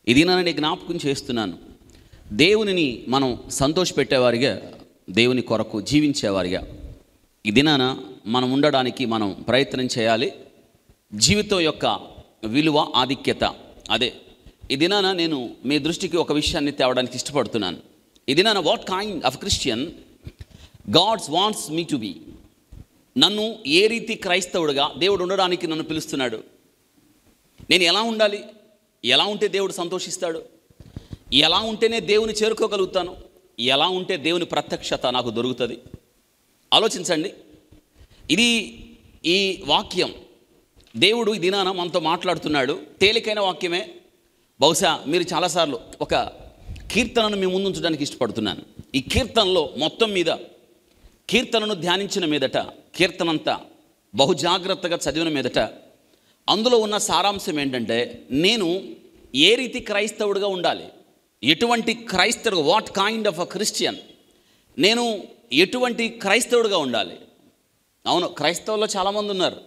ఇది నేను జ్ఞాపకం చేస్తున్నాను. దేవునిని మనం సంతోషపెట్టేవారిగా, దేవుని కొరకు జీవించేవారిగా ఈ దినాన మనం ఉండడానికి మనం ప్రయత్నం చేయాలి. జీవితం యొక్క విలువ, ఆధిక్యత అదే ఈ దినాన నేను మీ దృష్టికి ఒక విషయాన్ని తేవడానికి ఇష్టపడుతున్నాను. ఈ దినాన what kind of Christian God's wants me to be. నన్ను ఏ రీతి క్రైస్తవుడిగా దేవుడు ఉండడానికి నన్ను పిలుస్తున్నాడు. నేను ఎలా ఉండాలి, ఎలా ఉంటే దేవుడు సంతోషిస్తాడు, ఎలా ఉంటేనే దేవుని చేరుకోగలుగుతాను, ఎలా ఉంటే దేవుని ప్రత్యక్షత నాకు దొరుకుతుంది. ఆలోచించండి. ఇది ఈ వాక్యం దేవుడు ఈ దినాన మనతో మాట్లాడుతున్నాడు. తేలికైన వాక్యమే. బహుశా మీరు చాలాసార్లు ఒక కీర్తనను మీ ముందు ఉంచడానికి ఇష్టపడుతున్నాను. ఈ కీర్తనలో మొత్తం మీద కీర్తనను ధ్యానించిన మీదట, కీర్తనంతా బహుజాగ్రత్తగా చదివిన మీదట అందులో ఉన్న సారాంశం ఏంటంటే, నేను ఏ రీతి క్రైస్తవుడిగా ఉండాలి, ఎటువంటి క్రైస్తవుడు, what kind of a Christian, నేను ఎటువంటి క్రైస్తవుడిగా ఉండాలి. అవును, క్రైస్తవుల్లో చాలామంది ఉన్నారు.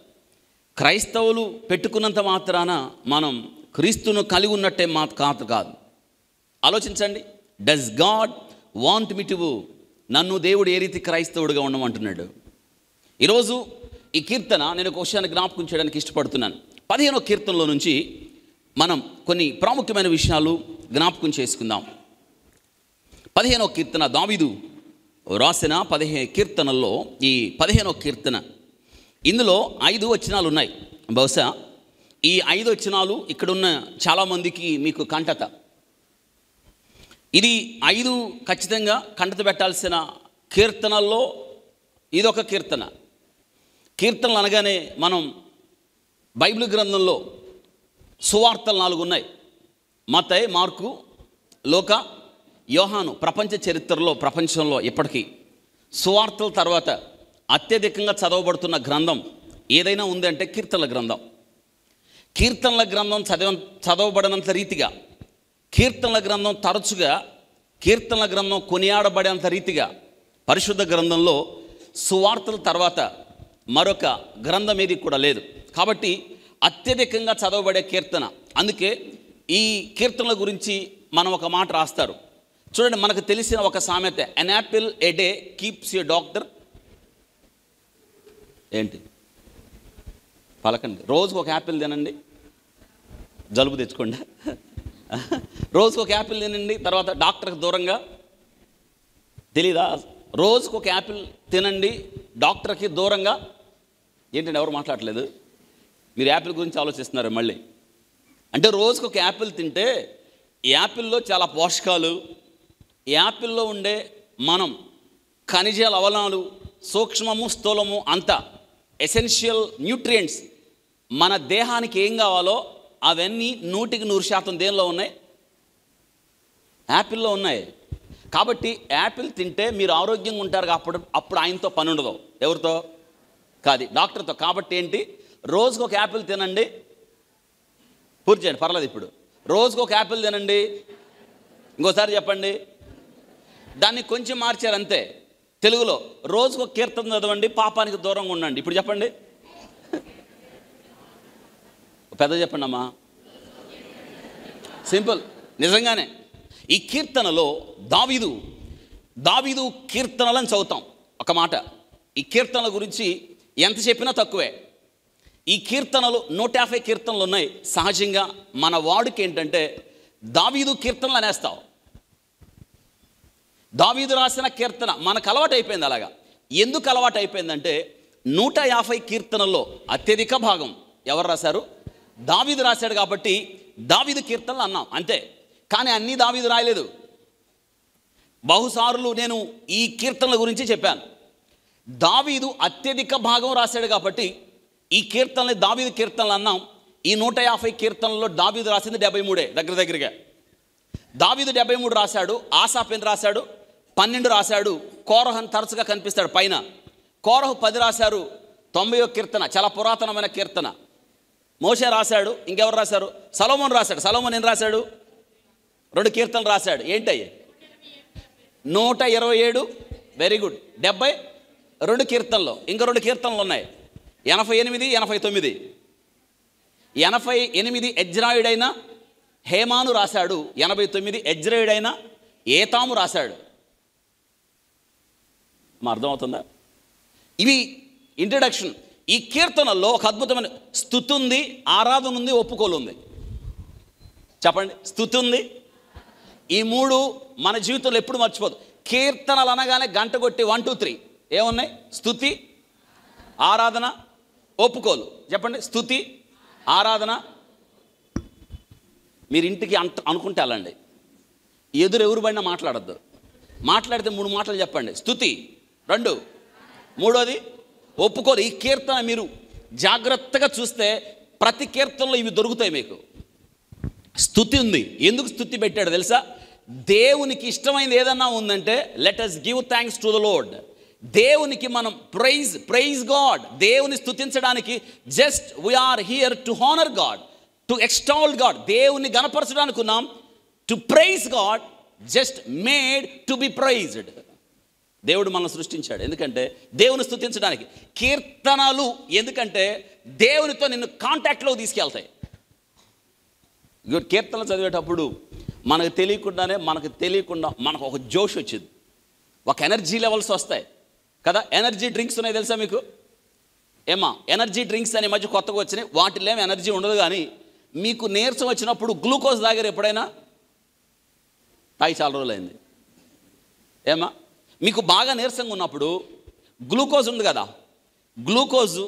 క్రైస్తవులు పెట్టుకున్నంత మాత్రాన మనం క్రీస్తును కలిగి ఉన్నట్టే కాదు. ఆలోచించండి. Does God want me to, నన్ను దేవుడు ఏ రీతి క్రైస్తవుడిగా ఉండమంటున్నాడు. ఈరోజు ఈ కీర్తన నేను ఒక విషయాన్ని జ్ఞాపకం చేయడానికి ఇష్టపడుతున్నాను. 15వ కీర్తనలో నుంచి మనం కొన్ని ప్రాముఖ్యమైన విషయాలు జ్ఞాపకం చేసుకుందాం. 15వ కీర్తన దావీదు రాసిన 15 కీర్తనల్లో ఈ 15వ కీర్తన, ఇందులో 5 వచనాలు ఉన్నాయి. బహుశా ఈ 5 వచనాలు ఇక్కడున్న చాలామందికి మీకు కంటత. ఇది 5 ఖచ్చితంగా కంటత పెట్టాల్సిన కీర్తనల్లో ఇదొక కీర్తన. కీర్తనలు అనగానే మనం బైబిల్ గ్రంథంలో సువార్తలు 4 ఉన్నాయి. మత్తయి, మార్కు, లూకా, యోహాను. ప్రపంచ చరిత్రలో, ప్రపంచంలో ఇప్పటికీ సువార్తల తర్వాత అత్యధికంగా చదవబడుతున్న గ్రంథం ఏదైనా ఉంది అంటే కీర్తనల గ్రంథం. కీర్తనల గ్రంథం చదవబడినంత రీతిగా, కీర్తనల గ్రంథం తరచుగా, కీర్తనల గ్రంథం కొనియాడబడేంత రీతిగా పరిశుద్ధ గ్రంథంలో సువార్తల తర్వాత మరొక గ్రంథం ఏది కూడా లేదు. కాబట్టి అత్యధికంగా చదవబడే కీర్తన. అందుకే ఈ కీర్తనల గురించి మనం ఒక మాట రాస్తారు. చూడండి, మనకు తెలిసిన ఒక సామెత, an apple A day keeps you doctor. ఏంటి పలకండి. రోజుకు ఒక యాపిల్ తినండి, జలుబు తెచ్చుకోండి. రోజుకు ఒక యాపిల్ తినండి, తర్వాత డాక్టర్కి దూరంగా. తెలీదా? రోజుకు ఒక యాపిల్ తినండి, డాక్టర్కి దూరంగా. ఏంటంటే ఎవరు మాట్లాడలేదు? మీరు యాపిల్ గురించి ఆలోచిస్తున్నారు మళ్ళీ. అంటే రోజుకు ఒక యాపిల్ తింటే యాపిల్లో చాలా పోషకాలు, యాపిల్లో ఉండే మనం ఖనిజ లవణాలు, సూక్ష్మము స్థూలము అంతా ఎసెన్షియల్ న్యూట్రియంట్స్ మన దేహానికి ఏం కావాలో అవన్నీ 100% దేనిలో ఉన్నాయి? యాపిల్లో ఉన్నాయి. కాబట్టి యాపిల్ తింటే మీరు ఆరోగ్యంగా ఉంటారు. అప్పుడు ఆయనతో పని ఉండదు. ఎవరితో? కాదు, డాక్టర్తో. కాబట్టి ఏంటి? రోజుకు ఒక యాపిల్ తినండి. పూర్తి చేయండి, పర్లేదు. ఇప్పుడు రోజుకు ఒక యాపిల్ తినండి. ఇంకోసారి చెప్పండి. దాన్ని కొంచెం మార్చారు అంతే. తెలుగులో రోజుకు ఒక కీర్తన చదవండి, పాపానికి దూరంగా ఉండండి. ఇప్పుడు చెప్పండి, పెద్ద చెప్పండి అమ్మా. సింపుల్. నిజంగానే ఈ కీర్తనలో దావీదు కీర్తనలను చదువుతాం. ఒక మాట, ఈ కీర్తనల గురించి ఎంత చెప్పినా తక్కువే. ఈ కీర్తనలు 150 కీర్తనలు ఉన్నాయి. సహజంగా మన వాడుకి ఏంటంటే దావీదు కీర్తనలు అనేస్తాం. దావీదు రాసిన కీర్తన మనకు అలవాటు అయిపోయింది. అలాగా ఎందుకు అలవాటు అయిపోయిందంటే 150 కీర్తనల్లో అత్యధిక భాగం ఎవరు రాశారు? దావీదు రాశాడు. కాబట్టి దావీదు కీర్తనలు అన్నాం అంతే. కానీ అన్నీ దావీదు రాయలేదు. బహుసార్లు నేను ఈ కీర్తనల గురించి చెప్పాను. దావీదు అత్యధిక భాగం రాశాడు కాబట్టి ఈ కీర్తనలు దావీదు కీర్తనలు అన్నాం. ఈ 150 కీర్తనల్లో దావీదు రాసింది 73 దగ్గరగా. దావీదు 73 రాశాడు. ఆసాఫ్ ఎన్ని రాశాడు? 12 రాశాడు. కోరహన్ తరచుగా కనిపిస్తాడు పైన. కోరహు 10 రాశారు. 90వ కీర్తన చాలా పురాతనమైన కీర్తన. మోషే రాశాడు. ఇంకెవరు రాశారు? సొలొమోను రాశాడు. సొలొమోను ఎన్ని రాశాడు? 2 కీర్తనలు రాశాడు. ఏంటయ్యి? 127. Very good. 72 కీర్తనలు. ఇంకా 2 కీర్తనలు ఉన్నాయి. 88, 89. 88 ఎజ్రాయుడైన హేమాను రాశాడు 89, ఎజ్రేయుడైన ఏతాము రాశాడు. మా అర్థమవుతుందా? ఇవి ఇంట్రడక్షన్. ఈ కీర్తనల్లో ఒక అద్భుతమైన స్తుతి ఉంది, ఆరాధన ఉంది, ఒప్పుకోలు ఉంది. చెప్పండి, స్తుతి ఉంది. ఈ మూడు మన జీవితంలో ఎప్పుడు మర్చిపోదు. కీర్తనలు అనగానే గంట కొట్టి 1 2 3 ఏమున్నాయి? స్తుతి, ఆరాధన, ఒప్పుకోలు. చెప్పండి, స్తుతి, ఆరాధన. మీరు ఇంటికి అనుకుంటే అలాండి, ఎవరు పడినా మాట్లాడద్దు. మాట్లాడితే 3 మాటలు చెప్పండి. స్తుతి 2, 3వది ఒప్పుకోలు. ఈ కీర్తన మీరు జాగ్రత్తగా చూస్తే ప్రతి కీర్తనలో ఇవి దొరుకుతాయి మీకు. స్తుతి ఉంది. ఎందుకు స్తుతి పెట్టాడు తెలుసా? దేవునికి ఇష్టమైనది ఏదన్నా ఉందంటే let us give thanks to the Lord. దేవునికి మనం ప్రైజ్ గాడ్. దేవుని స్తుతించడానికి just we are here to honour God, to exalt God. దేవుని గణపరచడానికి ఉన్నాం. To praise God, just made to be praised. దేవుడు మనల్ని సృష్టించాడు ఎందుకంటే దేవుని స్తుతించడానికి. కీర్తనలు ఎందుకంటే దేవునితో నిన్ను కాంటాక్ట్లో తీసుకెళ్తాయి. కీర్తనలు చదివేటప్పుడు మనకు తెలియకుండా మనకు ఒక జోష్ వచ్చింది, ఒక ఎనర్జీ లెవెల్స్ వస్తాయి కదా. ఎనర్జీ డ్రింక్స్ ఉన్నాయి తెలుసా మీకు? ఎనర్జీ డ్రింక్స్ అనే మధ్య కొత్తగా వచ్చినాయి. వాటిలో ఏమి ఎనర్జీ ఉండదు, కానీ మీకు నీరసం వచ్చినప్పుడు గ్లూకోజ్ తాగారు ఎప్పుడైనా? తాగి చాలా రోజులైంది. మీకు బాగా నీరసంగా ఉన్నప్పుడు గ్లూకోజ్ ఉంది కదా, గ్లూకోజు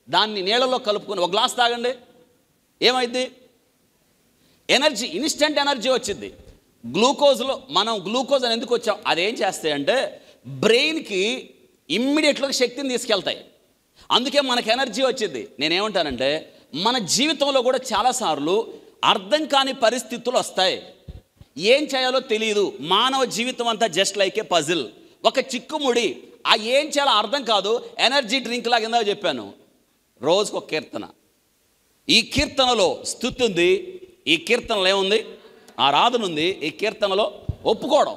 దాన్ని నీళ్ళలో కలుపుకొని ఒక గ్లాస్ తాగండి, ఏమైంది? ఎనర్జీ, ఇన్స్టెంట్ ఎనర్జీ వచ్చింది. గ్లూకోజ్లో మనం గ్లూకోజ్ అని ఎందుకు వచ్చాం? అదేం చేస్తాయంటే బ్రెయిన్కి ఇమ్మీడియట్గా శక్తిని తీసుకెళ్తాయి. అందుకే మనకు ఎనర్జీ వచ్చింది. నేనేమంటానంటే మన జీవితంలో కూడా చాలాసార్లు అర్థం కాని పరిస్థితులు వస్తాయి. ఏం చేయాలో తెలియదు. మానవ జీవితం అంతా జస్ట్ లైక్ ఏ పజిల్, ఒక చిక్కుముడి. ఆ ఏం చేయాలో అర్థం కాదు. ఎనర్జీ డ్రింక్ లాగా ఇందాక చెప్పాను, రోజుకు ఒక కీర్తన. ఈ కీర్తనలో స్తుతి ఉంది, ఈ కీర్తనలో ఏముంది? ఆరాధన ఉంది. ఈ కీర్తనలో ఒప్పుకోవడం.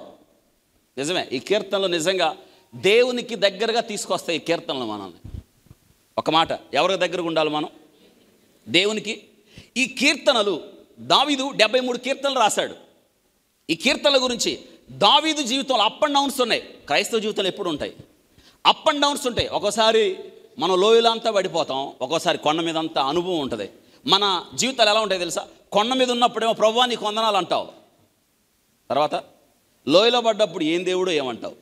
నిజమే, ఈ కీర్తనలు నిజంగా దేవునికి దగ్గరగా తీసుకొస్తాయి. ఈ కీర్తనలు మనల్ని, ఒక మాట, ఎవరికి దగ్గరగా ఉండాలి మనం? దేవునికి. ఈ కీర్తనలు దావీదు 73 కీర్తనలు రాశాడు. ఈ కీర్తనల గురించి దావీదు జీవితంలో అప్ అండ్ డౌన్స్ ఉన్నాయి. క్రైస్తవ జీవితంలో ఎప్పుడు ఉంటాయి? అప్ అండ్ డౌన్స్ ఉంటాయి. ఒక్కోసారి మనం లోయలో అంతా పడిపోతాం, ఒక్కోసారి కొండ మీద అంతా అనుభవం ఉంటుంది. మన జీవితాలు ఎలా ఉంటాయి తెలుసా? కొండ మీద ఉన్నప్పుడేమో ప్రభువా నీకు వందనాలు అంటావు, తర్వాత లోయలో పడ్డప్పుడు ఏం దేవుడు ఏమంటావు.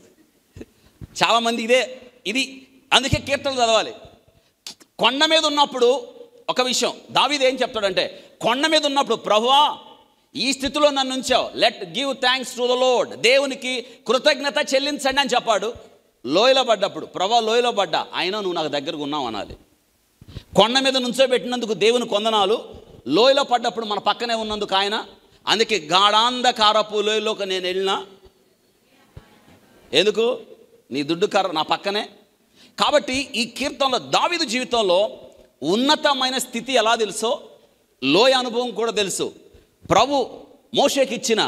చాలామంది ఇది అందుకే కీర్తనలు చదవాలి. కొండ మీద ఉన్నప్పుడు ఒక విషయం దావీదు ఏం చెప్తాడంటే, కొండ మీద ఉన్నప్పుడు ప్రభువా ఈ స్థితిలో నన్ను ఉంచావు, let give thanks to the Lord, దేవునికి కృతజ్ఞత చెల్లించండి అని చెప్పాడు. లోయలో పడ్డప్పుడు ప్రభువా లోయలో పడ్డా, అయినా నువ్వు నాకు దగ్గరకు ఉన్నావు అనాలి. కొండ మీద నుంచోబెట్టినందుకు దేవుని కొందనాలు, లోయలో పడ్డప్పుడు మన పక్కనే ఉన్నందుకు ఆయన. అందుకే గాఢాంధకారపు లోయలోకి నేను వెళ్ళినా ఎందుకు? నీ దుడ్డు కర్ర నా పక్కనే. కాబట్టి ఈ కీర్తనలో దావీదు జీవితంలో ఉన్నతమైన స్థితి ఎలా తెలుసో లోయ అనుభవం కూడా తెలుసు. ప్రభు మోషేకి ఇచ్చిన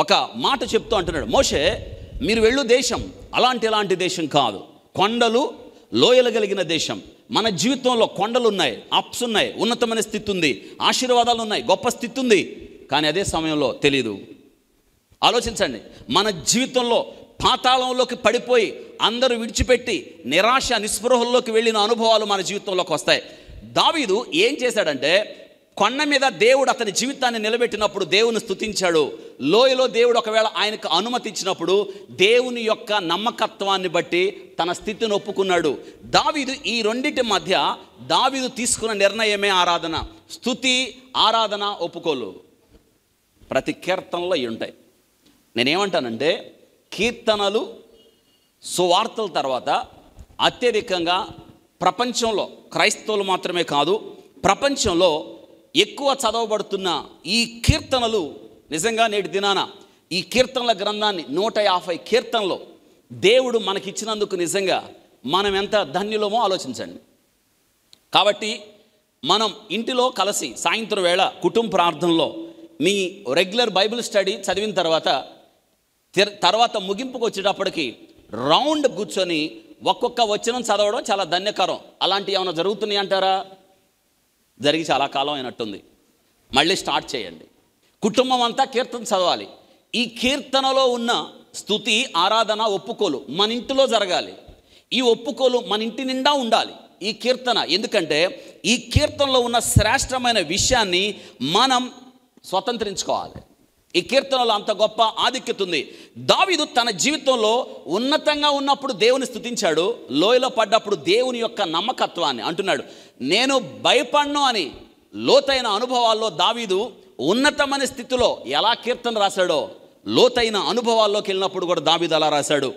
ఒక మాట చెప్తూ అంటున్నాడు, మోషే మీరు వెళ్ళు దేశం అలాంటి దేశం కాదు, కొండలు లోయలు కలిగిన దేశం. మన జీవితంలో కొండలు ఉన్నాయి, అప్స్ ఉన్నాయి, ఉన్నతమైన స్థితి ఉంది, ఆశీర్వాదాలు ఉన్నాయి, గొప్ప స్థితి ఉంది. కానీ అదే సమయంలో తెలీదు. ఆలోచించండి, మన జీవితంలో పాతాళంలోకి పడిపోయి అందరూ విడిచిపెట్టి నిరాశ నిస్పృహల్లోకి వెళ్ళిన అనుభవాలు మన జీవితంలోకి వస్తాయి. దావీదు ఏం చేశాడంటే, కొండ మీద దేవుడు అతని జీవితాన్ని నిలబెట్టినప్పుడు దేవుని స్తుతించాడు. లోయలో దేవుడు ఒకవేళ ఆయనకు అనుమతి ఇచ్చినప్పుడు దేవుని యొక్క నమ్మకత్వాన్ని బట్టి తన స్థితిని ఒప్పుకున్నాడు. దావీదు ఈ రెండింటి మధ్య దావీదు తీసుకున్న నిర్ణయమే ఆరాధన. స్తుతి, ఆరాధన, ఒప్పుకోలు ప్రతి కీర్తనలో ఇవి ఉంటాయి. నేనేమంటానంటే కీర్తనలు సువార్తల తర్వాత అత్యధికంగా ప్రపంచంలో క్రైస్తవులు మాత్రమే కాదు, ప్రపంచంలో ఎక్కువ చదవబడుతున్న ఈ కీర్తనలు నిజంగా నేటి దినాన ఈ కీర్తనల గ్రంథాన్ని 150 కీర్తనలు దేవుడు మనకిచ్చినందుకు నిజంగా మనం ఎంత ధన్యులమో ఆలోచించండి. కాబట్టి మనం ఇంటిలో కలిసి సాయంత్రం వేళ కుటుంబ ప్రార్థనలో మీ రెగ్యులర్ బైబిల్ స్టడీ చదివిన తర్వాత ముగింపుకు వచ్చేటప్పటికి రౌండ్ కూర్చొని ఒక్కొక్క వచనం చదవడం చాలా ధన్యకరం. అలాంటివి ఏమైనా జరుగుతున్నాయి అంటారా? జరిగి చాలా కాలం అయినట్టుంది. మళ్ళీ స్టార్ట్ చేయండి. కుటుంబం అంతా కీర్తన చదవాలి. ఈ కీర్తనలో ఉన్న స్తుతి, ఆరాధన, ఒప్పుకోలు మన ఇంటిలో జరగాలి. ఈ ఒప్పుకోలు మన ఇంటి నిండా ఉండాలి ఈ కీర్తన. ఎందుకంటే ఈ కీర్తనలో ఉన్న శ్రేష్టమైన విషయాన్ని మనం స్వతంత్రించుకోవాలి. ఈ కీర్తనలో అంత గొప్ప ఆధిక్యత ఉంది. దావీదు తన జీవితంలో ఉన్నతంగా ఉన్నప్పుడు దేవుని స్తుతించాడు, లోయలో పడ్డప్పుడు దేవుని యొక్క నమ్మకత్వాన్ని అంటున్నాడు. నేను భయపడను అని లోతైన అనుభవాల్లో దావీదు ఉన్నతమైన స్థితిలో ఎలా కీర్తన రాశాడో, లోతైన అనుభవాల్లోకి వెళ్ళినప్పుడు కూడా దావీదు అలా రాశాడు.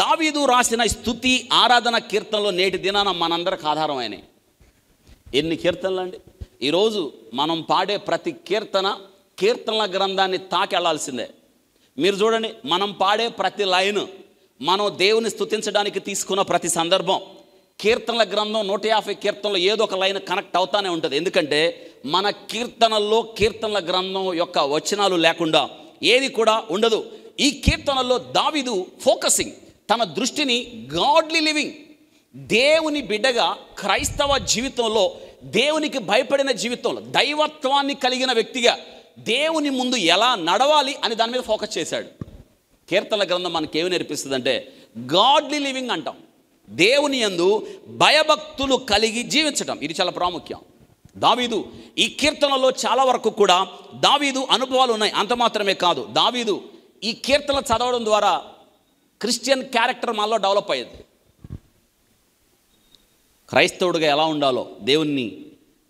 దావీదు రాసిన స్తుతి, ఆరాధన కీర్తనలో నేటి దినాన మనందరికి ఆధారమైనవి. ఎన్ని కీర్తనలు అండి! ఈరోజు మనం పాడే ప్రతి కీర్తనల గ్రంథాన్ని తాకెళ్లాల్సిందే. మీరు చూడండి, మనం పాడే ప్రతి లైను, మనం దేవుని స్తుతించడానికి తీసుకున్న ప్రతి సందర్భం, కీర్తనల గ్రంథం 150 కీర్తనలు ఏదో ఒక లైన్ కనెక్ట్ అవుతానే ఉంటుంది. ఎందుకంటే మన కీర్తనల గ్రంథం యొక్క వచనాలు లేకుండా ఏది కూడా ఉండదు. ఈ కీర్తనల్లో దావీదు ఫోకసింగ్, తన దృష్టిని గాడ్లీ లివింగ్, దేవుని బిడ్డగా క్రైస్తవ జీవితంలో, దేవునికి భయపడిన జీవితంలో, దైవత్వాన్ని కలిగిన వ్యక్తిగా దేవుని ముందు ఎలా నడవాలి అని దాని మీద ఫోకస్ చేశాడు. కీర్తనల గ్రంథం మనకి ఏమి నేర్పిస్తుందంటే గాడ్లీ లివింగ్ అంటాం. దేవుని యందు భయభక్తులు కలిగి జీవించటం, ఇది చాలా ప్రాముఖ్యం. దావీదు ఈ కీర్తనలో చాలా వరకు కూడా దావీదు అనుభవాలు ఉన్నాయి. అంత మాత్రమే కాదు, దావీదు ఈ కీర్తన చదవడం ద్వారా క్రిస్టియన్ క్యారెక్టర్ మనలో డెవలప్ అయ్యేది. క్రైస్తవుడిగా ఎలా ఉండాలో, దేవుణ్ణి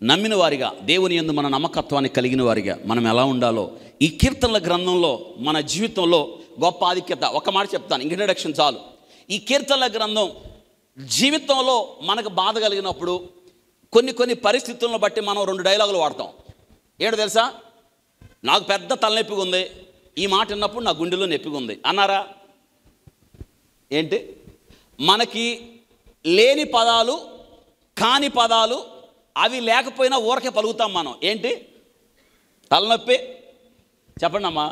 నమ్మిన వారిగా, దేవుని యందు మన నమ్మకత్వాన్ని కలిగిన వారిగా మనం ఎలా ఉండాలో ఈ కీర్తనల గ్రంథంలో మన జీవితంలో గొప్ప ఆధిక్యత. ఒక మాట చెప్తాను, ఇంట్రడక్షన్ చాలు. ఈ కీర్తనల గ్రంథం జీవితంలో మనకు బాధ కలిగినప్పుడు కొన్ని పరిస్థితులను బట్టి మనం 2 డైలాగులు వాడతాం. ఏంటో తెలుసా? నాకు పెద్ద తలనొప్పిగా ఉంది, ఈ మాట విన్నప్పుడు నా గుండెలో నొప్పిగా ఉంది అన్నారా? ఏంటి? మనకి లేని పదాలు, కాని పదాలు, అవి లేకపోయినా ఊరకే పలుకుతాం మనం. ఏంటి? తలనొప్పి. చెప్పండి అమ్మా,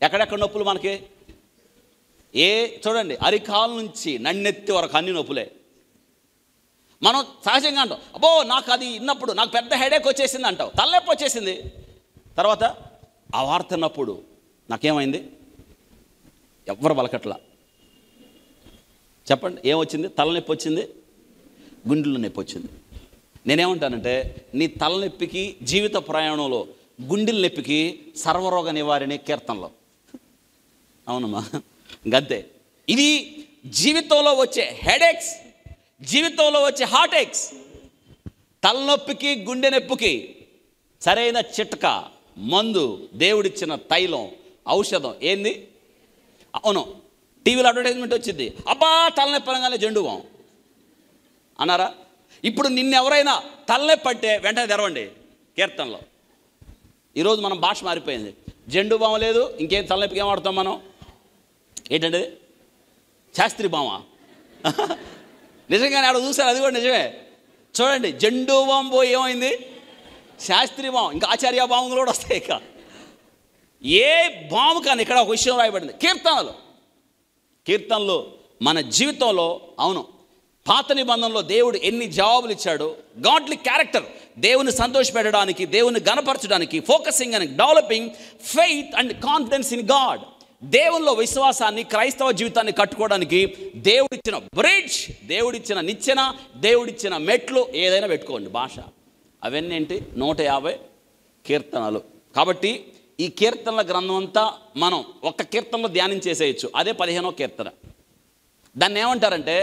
ఎక్కడెక్కడ నొప్పులు మనకి? చూడండి, అరికాల నుంచి నన్నెత్తి వరకు అన్ని నొప్పులే. మనం సహజంగా అంటాం, అబ్బో నాకు అది విన్నప్పుడు నాకు పెద్ద హెడేక్ వచ్చేసింది అంటావు, తలనొప్పి వచ్చేసింది. తర్వాత ఆ వార్త విన్నప్పుడు నాకేమైంది? ఎవ్వరు బలకట్లా. చెప్పండి, ఏమొచ్చింది? తలనొప్పి వచ్చింది, గుండెల్లో నొప్పి వచ్చింది. నేనేమంటానంటే, నీ తలనొప్పికి, జీవిత ప్రయాణంలో గుండెల నొప్పికి సర్వరోగ నివారణి కీర్తనలో. అవునమ్మా, గంతే. ఇది జీవితంలో వచ్చే హెడేక్స్, జీవితంలో వచ్చే హార్టేక్స్, తలనొప్పికి, గుండె నొప్పికి సరైన చిట్కా, మందు, దేవుడిచ్చిన తైలం, ఔషధం ఏంది? అవును, టీవీలో అడ్వర్టైజ్మెంట్ వచ్చింది, అబ్బా తలనొప్పి అనగానే జెండు బాం అన్నారా? ఇప్పుడు నిన్నెవరైనా తలనొప్పి అంటే వెంటనే తెరవండి కీర్తనలో. ఈరోజు మనం భాష మారిపోయింది. జెండు బామ లేదు, ఇంకేం తలనొప్పికి ఏం వాడతాం మనం? ఏంటంటే శాస్త్రి బామ. నిజంగానే ఆడ చూసారు, అది కూడా నిజమే. చూడండి, జెండు బాం పోయి ఏమైంది? శాస్త్రి బామ, ఇంకా ఆచార్య బాములు కూడా వస్తాయి. ఇక ఏ బాము కానీ ఇక్కడ ఒక విషయం రాయబడింది కీర్తనలు మన జీవితంలో. అవును, పాత నిబంధనలో దేవుడు ఎన్ని జవాబులు ఇచ్చాడు. గాడ్లీ క్యారెక్టర్, దేవుని సంతోషపెట్టడానికి, దేవుని గణపరచడానికి, focusing and developing faith and confidence in God. దేవునిలో విశ్వాసాన్ని, క్రైస్తవ జీవితాన్ని కట్టుకోవడానికి దేవుడిచ్చిన బ్రిడ్జ్, దేవుడిచ్చిన నిచ్చెన, దేవుడిచ్చిన మెట్లు ఏదైనా పెట్టుకోండి. భాష అవన్నీ ఏంటి? 150 కీర్తనలు. కాబట్టి ఈ కీర్తనల గ్రంథం అంతా మనం ఒక్క కీర్తనలో ధ్యానం చేసేయచ్చు. అదే 15వ కీర్తన. దాన్ని ఏమంటారంటే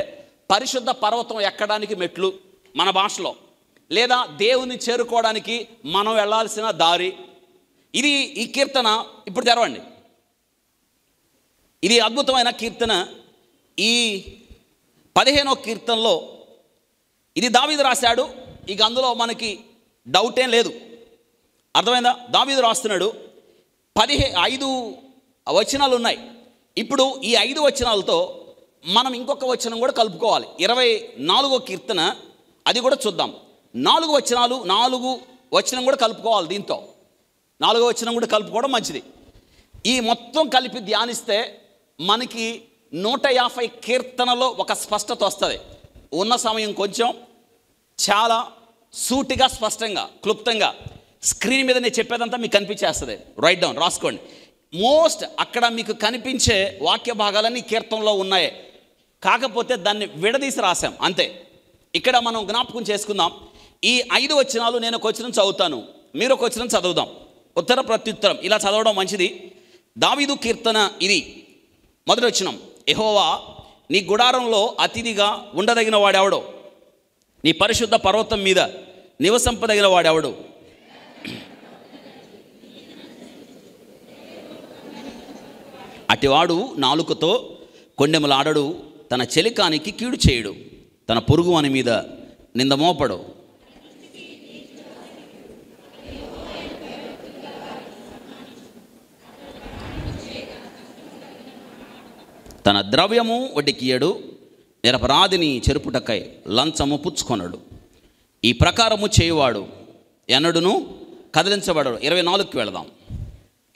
పరిశుద్ధ పర్వతం ఎక్కడానికి మెట్లు మన భాషలో, లేదా దేవుని చేరుకోవడానికి మనం వెళ్ళాల్సిన దారి. ఇది ఈ కీర్తన. ఇప్పుడు తెరవండి, ఇది అద్భుతమైన కీర్తన. ఈ 15వ కీర్తనలో ఇది దావీదు రాశాడు. ఇక అందులో మనకి డౌట్ ఏం లేదు, అర్థమైందా? దావీదు రాస్తున్నాడు. 5 వచనాలు ఉన్నాయి. ఇప్పుడు ఈ 5 వచనాలతో మనం ఇంకొక వచనం కూడా కలుపుకోవాలి. 24వ కీర్తన, అది కూడా చూద్దాం. 4 వచనం కూడా కలుపుకోవాలి. దీంతో 4వ వచనం కూడా కలుపుకోవడం మంచిది. ఈ మొత్తం కలిపి ధ్యానిస్తే మనకి 150 కీర్తనలో ఒక స్పష్టత వస్తుంది. ఉన్న సమయం కొంచెం, చాలా సూటిగా, స్పష్టంగా, క్లుప్తంగా స్క్రీన్ మీద నేను చెప్పేదంతా మీకు కనిపించేస్తుంది. రైట్ డౌన్, రాసుకోండి. మోస్ట్ అక్కడ మీకు కనిపించే వాక్య భాగాలన్నీ కీర్తనలో ఉన్నాయి, కాకపోతే దాన్ని విడదీసి రాశాం అంతే. ఇక్కడ మనం జ్ఞాపకం చేసుకుందాం. ఈ 5 వచనాలు నేను ఒక వచనం చదువుతాను, మీరు ఒక వచనం చదువుదాం, ఉత్తర ప్రత్యుత్తరం ఇలా చదవడం మంచిది. దావీదు కీర్తన ఇది. మొదటి వచనం, యెహోవా నీ గుడారంలో అతిథిగా ఉండదగిన వాడెవడో, నీ పరిశుద్ధ పర్వతం మీద నివసింపదగిన వాడెవడు. అటివాడు నాలుకతో కొండెములాడడు, తన చెలికానికి కీడు చేయుడు, తన పొరుగు అని మీద నింద మోపడు. తన ద్రవ్యము వడ్డీకియడు, నిరపరాధిని చెరుపుటకై లంచము పుచ్చుకొనడు. ఈ ప్రకారము చేయువాడు ఎన్నడును కదిలించబడడు. 24కి వెళదాం.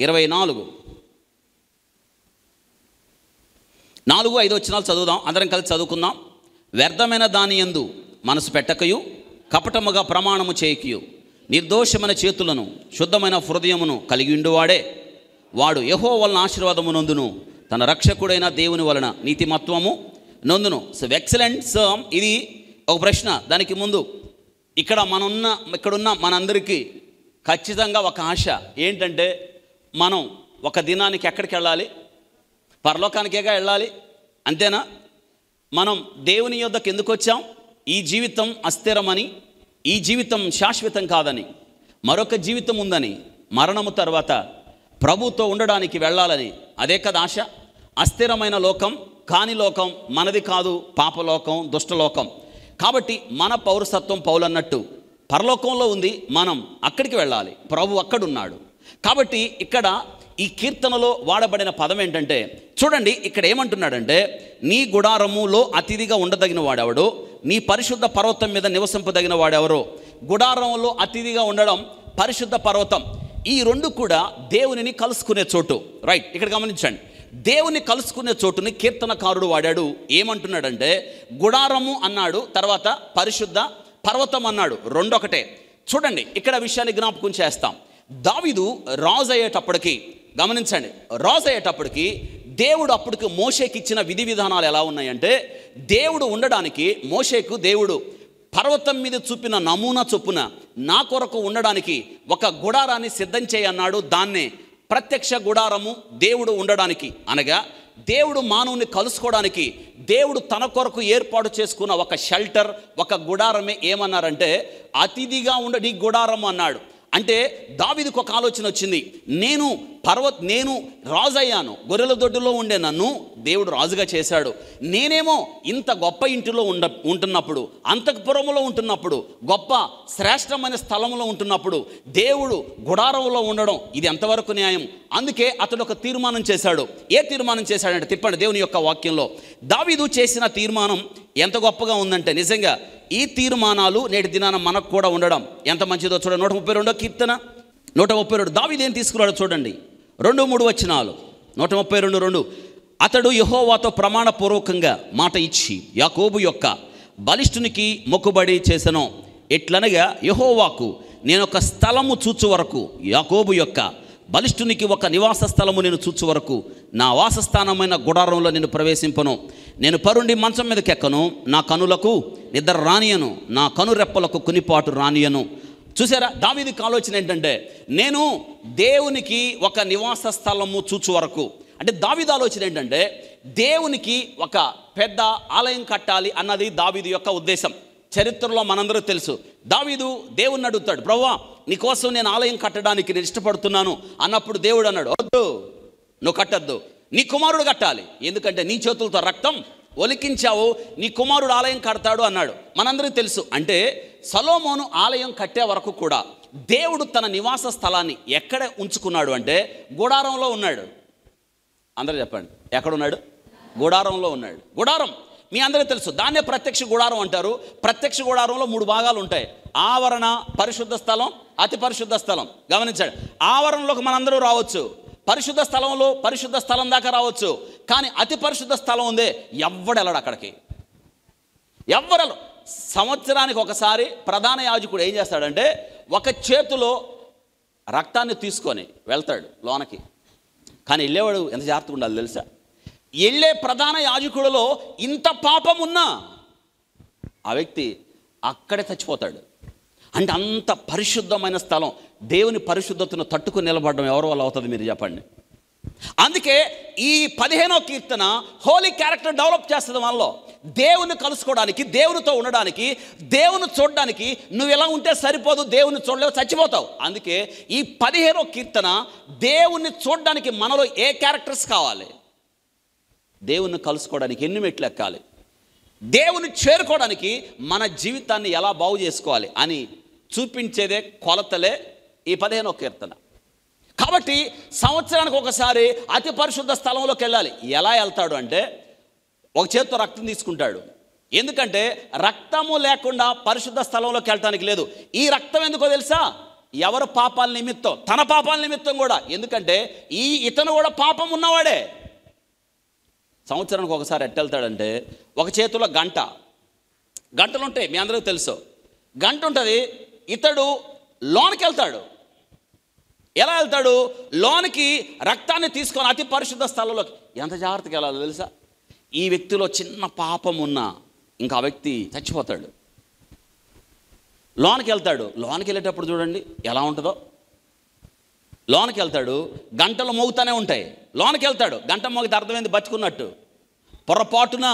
24 4, 5 వచనాలు చదువుదాం, అందరం కలిసి చదువుకుందాం. వ్యర్థమైన దాని యందు మనసు పెట్టకయు, కపటముగా ప్రమాణము చేయకయు, నిర్దోషమైన చేతులను శుద్ధమైన హృదయమును కలిగి ఉండువాడే వాడు యెహోవా వలన ఆశీర్వాదము నొందును, తన రక్షకుడైన దేవుని వలన నీతిమత్వము నొందును. So excellent సర్మ్. ఇది ఒక ప్రశ్న. దానికి ముందు ఇక్కడున్న మనందరికీ ఖచ్చితంగా ఒక ఆశ ఏంటంటే, మనం ఒక దినానికి ఎక్కడికి వెళ్ళాలి? పరలోకానికేగా వెళ్ళాలి, అంతేనా? మనం దేవుని యొద్దకు ఎందుకు వచ్చాం? ఈ జీవితం అస్థిరమని, ఈ జీవితం శాశ్వతం కాదని, మరొక జీవితం ఉందని, మరణము తర్వాత ప్రభుతో ఉండడానికి వెళ్ళాలని. అదే కదా ఆశ. అస్థిరమైన లోకం, కాని లోకం మనది కాదు, పాపలోకం, దుష్టలోకం. కాబట్టి మన పౌరసత్వం పౌలన్నట్టు పరలోకంలో ఉంది, మనం అక్కడికి వెళ్ళాలి, ప్రభు అక్కడున్నాడు. కాబట్టి ఇక్కడ ఈ కీర్తనలో వాడబడిన పదం ఏంటంటే, చూడండి ఇక్కడ ఏమంటున్నాడంటే, నీ గుడారములో అతిథిగా ఉండదగిన వాడెవడో, నీ పరిశుద్ధ పర్వతం మీద నివసింపదగిన వాడెవరో. గుడారంలో అతిథిగా ఉండడం, పరిశుద్ధ పర్వతం, ఈ రెండు కూడా దేవునిని కలుసుకునే చోటు. రైట్, ఇక్కడ గమనించండి. దేవుని కలుసుకునే చోటుని కీర్తనకారుడు వాడాడు. ఏమంటున్నాడంటే, గుడారము అన్నాడు, తర్వాత పరిశుద్ధ పర్వతం అన్నాడు, రెండొకటే. చూడండి ఇక్కడ విషయాన్ని జ్ఞాపకం చేస్తాం. దావీదు రాజు అయ్యేటప్పటికి, గమనించండి, రాజు అయ్యేటప్పటికి దేవుడు అప్పటికి మోషేకి ఇచ్చిన విధి విధానాలు ఎలా ఉన్నాయంటే, దేవుడు ఉండడానికి మోషేకు దేవుడు పర్వతం మీద చూపిన నమూనా చొప్పున నా కొరకు ఉండడానికి ఒక గుడారాన్ని సిద్ధం చేయన్నాడు. దాన్నే ప్రత్యక్ష గుడారము. దేవుడు ఉండడానికి అనగా దేవుడు మానవుని కలుసుకోవడానికి దేవుడు తన కొరకు ఏర్పాటు చేసుకున్న ఒక షెల్టర్, ఒక గుడారమే ఏమన్నారంటే అతిథిగా ఉండడి గుడారం అన్నాడు. అంటే దావీదుకు ఒక ఆలోచన వచ్చింది, నేను రాజయ్యాను, గొర్రెల దొడ్డులో ఉండే నన్ను దేవుడు రాజుగా చేశాడు. నేనేమో ఇంత గొప్ప ఇంటిలో ఉంటున్నప్పుడు, అంతఃపురములో ఉంటున్నప్పుడు, గొప్ప శ్రేష్టమైన స్థలంలో ఉంటున్నప్పుడు దేవుడు గుడారంలో ఉండడం ఇది ఎంతవరకు న్యాయం? అందుకే అతడు ఒక తీర్మానం చేశాడు. ఏ తీర్మానం చేశాడంటే, తిప్పండి దేవుని యొక్క వాక్యంలో. దావీదు చేసిన తీర్మానం ఎంత గొప్పగా ఉందంటే, నిజంగా ఈ తీర్మానాలు నేటి దినాన మనకు కూడా ఉండడం ఎంత మంచిదో చూడండి. 132 కీర్తన 132 దావీదు ఏం తీసుకున్నాడో చూడండి. 2-3 వచనాలు. 132:2 అతడు యెహోవాతో ప్రమాణపూర్వకంగా మాట ఇచ్చి యాకోబు యొక్క బలిష్ఠునికి మొక్కుబడి చేసెను. ఎట్లనగా యెహోవాకు నేను ఒక స్థలము చూచు వరకు, యాకోబు యొక్క బలిష్ఠునికి ఒక నివాస స్థలము నేను చూచు వరకు నా వాసస్థానమైన గుడారంలో నేను ప్రవేశింపను. నేను పరుండి మంచం మీదకి ఎక్కను, నా కనులకు నిద్ర రానియను, నా కనురెప్పలకు కునిపాటు రానియను. చూసారా, దావీదుకి ఆలోచన ఏంటంటే, నేను దేవునికి ఒక నివాస స్థలము చూచు వరకు. అంటే దావీదు ఆలోచన ఏంటంటే, దేవునికి ఒక పెద్ద ఆలయం కట్టాలి అన్నది దావీదు యొక్క ఉద్దేశం. చరిత్రలో మనందరూ తెలుసు, దావీదు దేవుణ్ణి అడుగుతాడు, ప్రభువా నీకోసం నేను ఆలయం కట్టడానికి నేను ఇష్టపడుతున్నాను అన్నప్పుడు దేవుడు అన్నాడు, వద్దు, నువ్వు కట్టద్దు, నీ కుమారుడు కట్టాలి, ఎందుకంటే నీ చేతులతో రక్తం ఒలికించావు, నీ కుమారుడు ఆలయం కడతాడు అన్నాడు. మనందరికీ తెలుసు. అంటే సొలొమోను ఆలయం కట్టే వరకు కూడా దేవుడు తన నివాస స్థలాన్ని ఎక్కడ ఉంచుకున్నాడు అంటే గుడారంలో ఉన్నాడు. అందరూ చెప్పండి, ఎక్కడున్నాడు? గుడారంలో ఉన్నాడు. గుడారం మీ అందరికీ తెలుసు, దాన్నే ప్రత్యక్ష గుడారం అంటారు. ప్రత్యక్ష గుడారంలో 3 భాగాలు ఉంటాయి. ఆవరణ, పరిశుద్ధ స్థలం, అతి పరిశుద్ధ స్థలం. గమనించండి, ఆవరణలోకి మనందరూ రావచ్చు, పరిశుద్ధ స్థలంలో పరిశుద్ధ స్థలం దాకా రావచ్చు, కానీ అతి పరిశుద్ధ స్థలం ఉందే, ఎవ్వడెళ్ళడు అక్కడికి. ఎవ్వరు సంవత్సరానికి ఒకసారి ప్రధాన యాజకుడు ఏం చేస్తాడంటే, ఒక చేతిలో రక్తాన్ని తీసుకొని వెళ్తాడు లోనకి. కానీ వెళ్ళేవాడు ఎంత జాగ్రత్తగా ఉండాలి తెలుసా? వెళ్ళే ప్రధాన యాజకుడిలో ఇంత పాపం ఉన్నా ఆ వ్యక్తి అక్కడే చచ్చిపోతాడు. అంటే అంత పరిశుద్ధమైన స్థలం, దేవుని పరిశుద్ధతను తట్టుకుని నిలబడడం ఎవరి వల్ల అవుతుంది మీరు చెప్పండి? అందుకే ఈ 15వ కీర్తన హోలీ క్యారెక్టర్ డెవలప్ చేస్తుంది మనలో. దేవుని కలుసుకోవడానికి, దేవునితో ఉండడానికి, దేవుని చూడడానికి నువ్వు ఎలా ఉంటే సరిపోదు, దేవుని చూడలేవు, చచ్చిపోతావు. అందుకే ఈ 15వ కీర్తన దేవుణ్ణి చూడడానికి మనలో ఏ క్యారెక్టర్స్ కావాలి, దేవుణ్ణి కలుసుకోవడానికి ఎన్ని మెట్లు ఎక్కాలి, దేవుని చేరుకోవడానికి మన జీవితాన్ని ఎలా బాగు చేసుకోవాలి అని చూపించేదే కొలతలే ఈ 15వ కీర్తన. కాబట్టి సంవత్సరానికి ఒకసారి అతి పరిశుద్ధ స్థలంలోకి వెళ్ళాలి. ఎలా వెళ్తాడు అంటే ఒక చేత్తో రక్తం తీసుకుంటాడు. ఎందుకంటే రక్తము లేకుండా పరిశుద్ధ స్థలంలోకి వెళ్ళటానికి లేదు. ఈ రక్తం ఎందుకో తెలుసా? ఎవరు పాపాల నిమిత్తం, తన పాపాల నిమిత్తం కూడా. ఎందుకంటే ఇతను కూడా పాపం ఉన్నవాడే. సంవత్సరానికి ఒకసారి ఎట్టెళ్తాడంటే ఒక చేతిలో గంటలు ఉంటాయి, మీ అందరికీ తెలుసు. గంట ఉంటుంది. ఇతడు లోనికి వెళ్తాడు. ఎలా వెళ్తాడు? లోనికి రక్తాన్ని తీసుకొని అతి పరిశుద్ధ స్థలంలోకి. ఎంత జాగ్రత్తగా వెళ్ళాలో తెలుసా? ఈ వ్యక్తిలో చిన్న పాపం ఉన్నా ఇంకా ఆ వ్యక్తి చచ్చిపోతాడు. లోనికి వెళ్తాడు. లోనికి వెళ్ళేటప్పుడు చూడండి ఎలా ఉంటుందో. లోనికి వెళ్తాడు, గంటలు మోగుతూనే ఉంటాయి. లోనికి వెళ్తాడు, గంట మోగితే అర్థమైంది బతుకున్నట్టు. పొరపాటున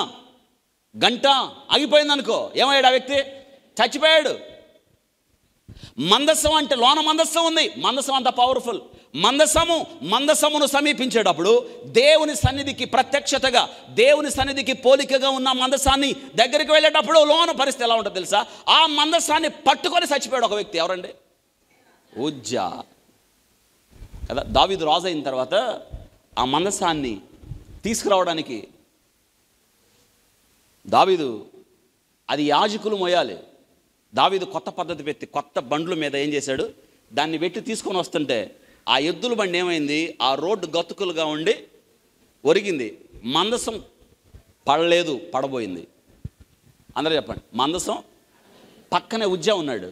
గంట ఆగిపోయిందనుకో, ఏమయ్యాడు ఆ వ్యక్తి? చచ్చిపోయాడు. మందసం అంటే లోన మందసం ఉంది. మందసం అంత పవర్ఫుల్. మందసమును సమీపించేటప్పుడు దేవుని సన్నిధికి ప్రత్యక్షతగా, దేవుని సన్నిధికి పోలికగా ఉన్న మందసాన్ని దగ్గరికి వెళ్ళేటప్పుడు లోన పరిస్థితి ఎలా ఉంటుంది తెలుసా? ఆ మందసాన్ని పట్టుకొని చచ్చిపోయాడు ఒక వ్యక్తి. ఎవరండి? ఉజ్జా కదా. దావీదు రాజు అయిన తర్వాత ఆ మందసాన్ని తీసుకురావడానికి దావీదు, అది యాజకులు మోయాలి. దావీదు కొత్త పద్ధతి పెట్టి కొత్త బండ్ల మీద ఏం చేశాడు? దాన్ని పెట్టి తీసుకొని వస్తుంటే ఆ ఎద్దుల బండి ఏమైంది? ఆ రోడ్డు గతుకులుగా ఉండి ఒరిగింది. మందసం పడలేదు, పడబోయింది. అందరూ చెప్పండి. మందసం పక్కనే ఉజ్జా ఉన్నాడు.